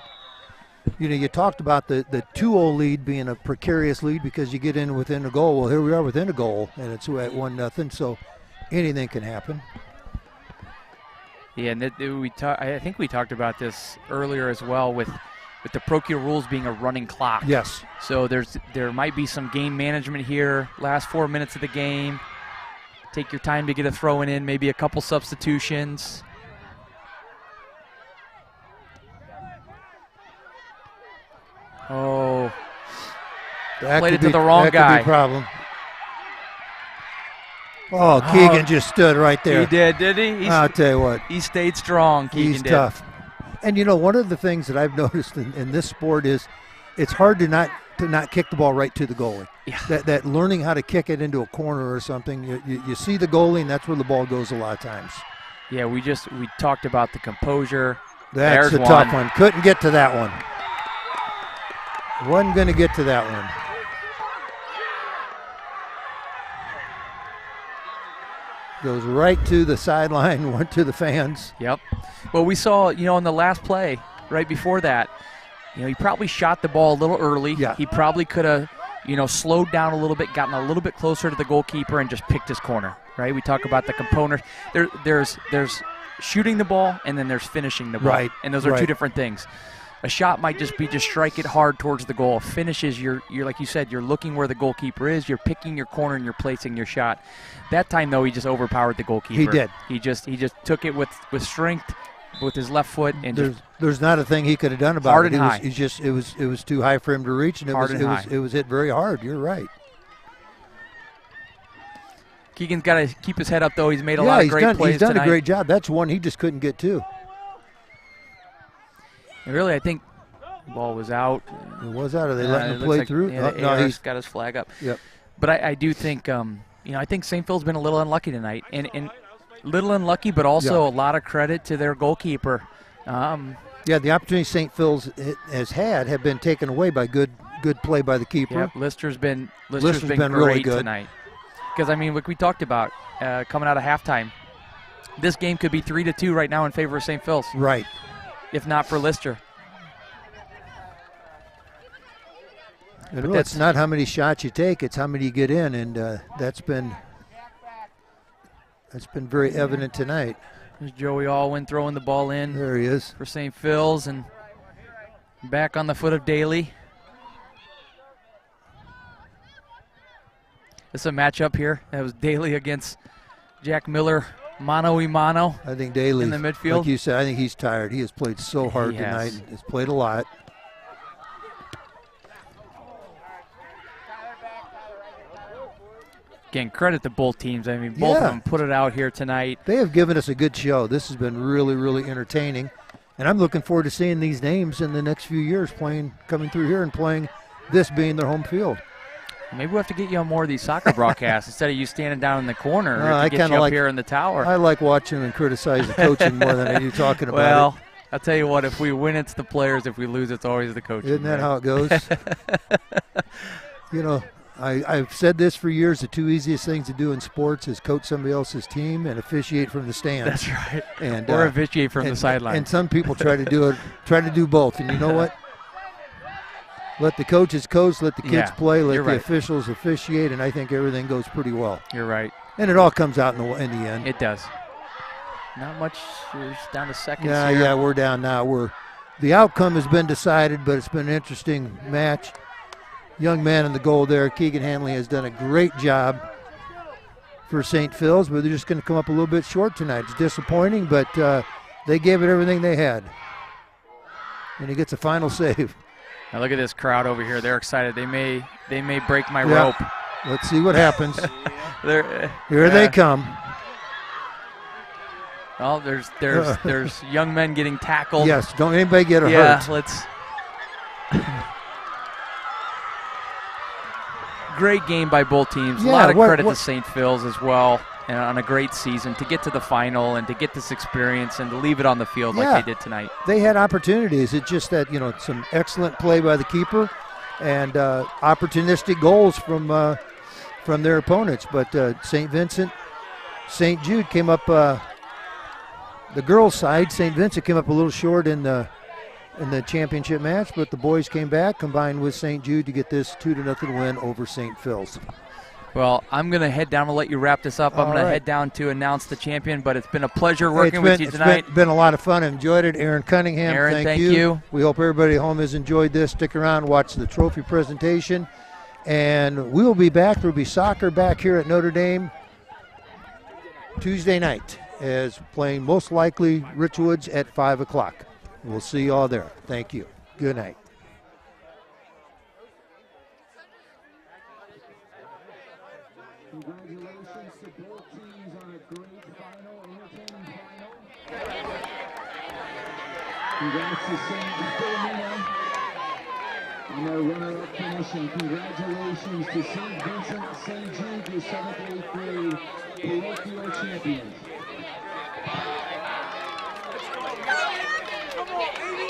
talked about the 2-0 lead being a precarious lead because you get in within a goal. Well, here we are within a goal, and it's at 1-0. So anything can happen. Yeah, and I think we talked about this earlier as well with the parochial rules being a running clock. Yes. So there might be some game management here. Last 4 minutes of the game. Take your time to get a throw in, maybe a couple substitutions. Oh, played it to the wrong guy. That could be a problem. Oh, Keegan just stood right there. He did he? I'll tell you what. He stayed strong, Keegan He's did. tough. And one of the things that I've noticed in this sport is it's hard to not kick the ball right to the goalie. Yeah. That learning how to kick it into a corner or something, you see the goalie, and that's where the ball goes a lot of times. Yeah, we talked about the composure. That's a tough one. Couldn't get to that one. Wasn't going to get to that one. Goes right to the sideline, went to the fans. Yep. Well, we saw, on the last play, right before that, he probably shot the ball a little early. Yeah. He probably could have, slowed down a little bit, gotten a little bit closer to the goalkeeper and just picked his corner, right? We talk about the component. There's shooting the ball and then there's finishing the ball. Right. And those are two different things. A shot might just strike it hard towards the goal. Finishes, you're like you said, you're looking where the goalkeeper is, you're picking your corner and you're placing your shot. That time though, he just overpowered the goalkeeper. He did. He just took it with strength, with his left foot, and there's not a thing he could have done about hard it. And high. It was too high for him to reach, and it was hit very hard. You're right. Keegan's got to keep his head up though. He's made a lot of great plays He's done tonight. a great job. That's one he just couldn't get to. Really, I think the ball was out. It was out. Are they letting him It play looks like, through? Yeah, No, he's got his flag up. Yep. But I do think, I think St. Phil's been a little unlucky tonight. And little unlucky, but also a lot of credit to their goalkeeper. Yeah, the opportunities St. Phil's has had have been taken away by good play by the keeper. Yep, Lister's been been great really good tonight. Because, I mean, like we talked about coming out of halftime, this game could be 3-2 right now in favor of St. Phil's. Right. If not for Lister. And really, it's not how many shots you take, it's how many you get in, and that's been very evident tonight. There's Joey Alwyn throwing the ball in. There he is. For St. Phil's, and back on the foot of Daly. It's a matchup here. That was Daly against Jack Miller, mano-a-mano. I think Daly, in the midfield. like you said, I think he's tired. He has played so hard tonight. And has played a lot. Again, credit to both teams. I mean, both of them put it out here tonight. They have given us a good show. This has been really, really entertaining. And I'm looking forward to seeing these names in the next few years coming through here and playing this being their home field. Maybe we'll have to get you on more of these soccer broadcasts instead of you standing down in the corner. I get you up here in the tower. I like watching and criticize the coaching more than I do talking about it. Well, I'll tell you what, if we win, it's the players. If we lose, it's always the coaching. Isn't that how it goes? You know, I've said this for years. The two easiest things to do in sports is coach somebody else's team and officiate from the stands. That's right. And, or officiate from the sideline. And some people try to do both. And you know what? Let the coaches coach, let the kids play, let the officials officiate, and I think everything goes pretty well. You're right. And it all comes out in the end. It does. Not much. We're down to seconds here. Yeah, we're down now. The outcome has been decided, but it's been an interesting match. Young man in the goal there, Keegan Hanley, has done a great job for St. Phil's, but they're just going to come up a little bit short tonight. It's disappointing, but they gave it everything they had. And he gets a final save. Now look at this crowd over here. They're excited. They may break my rope. Let's see what happens. Here they come. Well, there's young men getting tackled. Yes, don't anybody get hurt. Yeah, let's. Great game by both teams. A lot of credit to St. Phil's as well, and on a great season to get to the final and to get this experience and to leave it on the field like they did tonight. They had opportunities. It's just that, some excellent play by the keeper and opportunistic goals from their opponents. But St. Vincent, St. Jude came up. The girls' side, St. Vincent came up a little short in the championship match, but the boys came back, combined with St. Jude to get this 2-0 win over St. Phil's. Well, I'm going to head down. I'll let you wrap this up. I'm going to head down to announce the champion, but it's been a pleasure working with you tonight. It's been a lot of fun. I enjoyed it. Aaron Cunningham, thank you. We hope everybody at home has enjoyed this. Stick around, watch the trophy presentation, and we will be back. There will be soccer back here at Notre Dame Tuesday night, as playing most likely Richwoods at 5 o'clock. We'll see you all there. Thank you. Good night. Congratulations to both teams on a great final, entertaining final. Congrats to Philomena on their runner-up finish, and congratulations to St. Vincent, St. Jude, your 7th and 8th grade parochial champions. Come on, baby!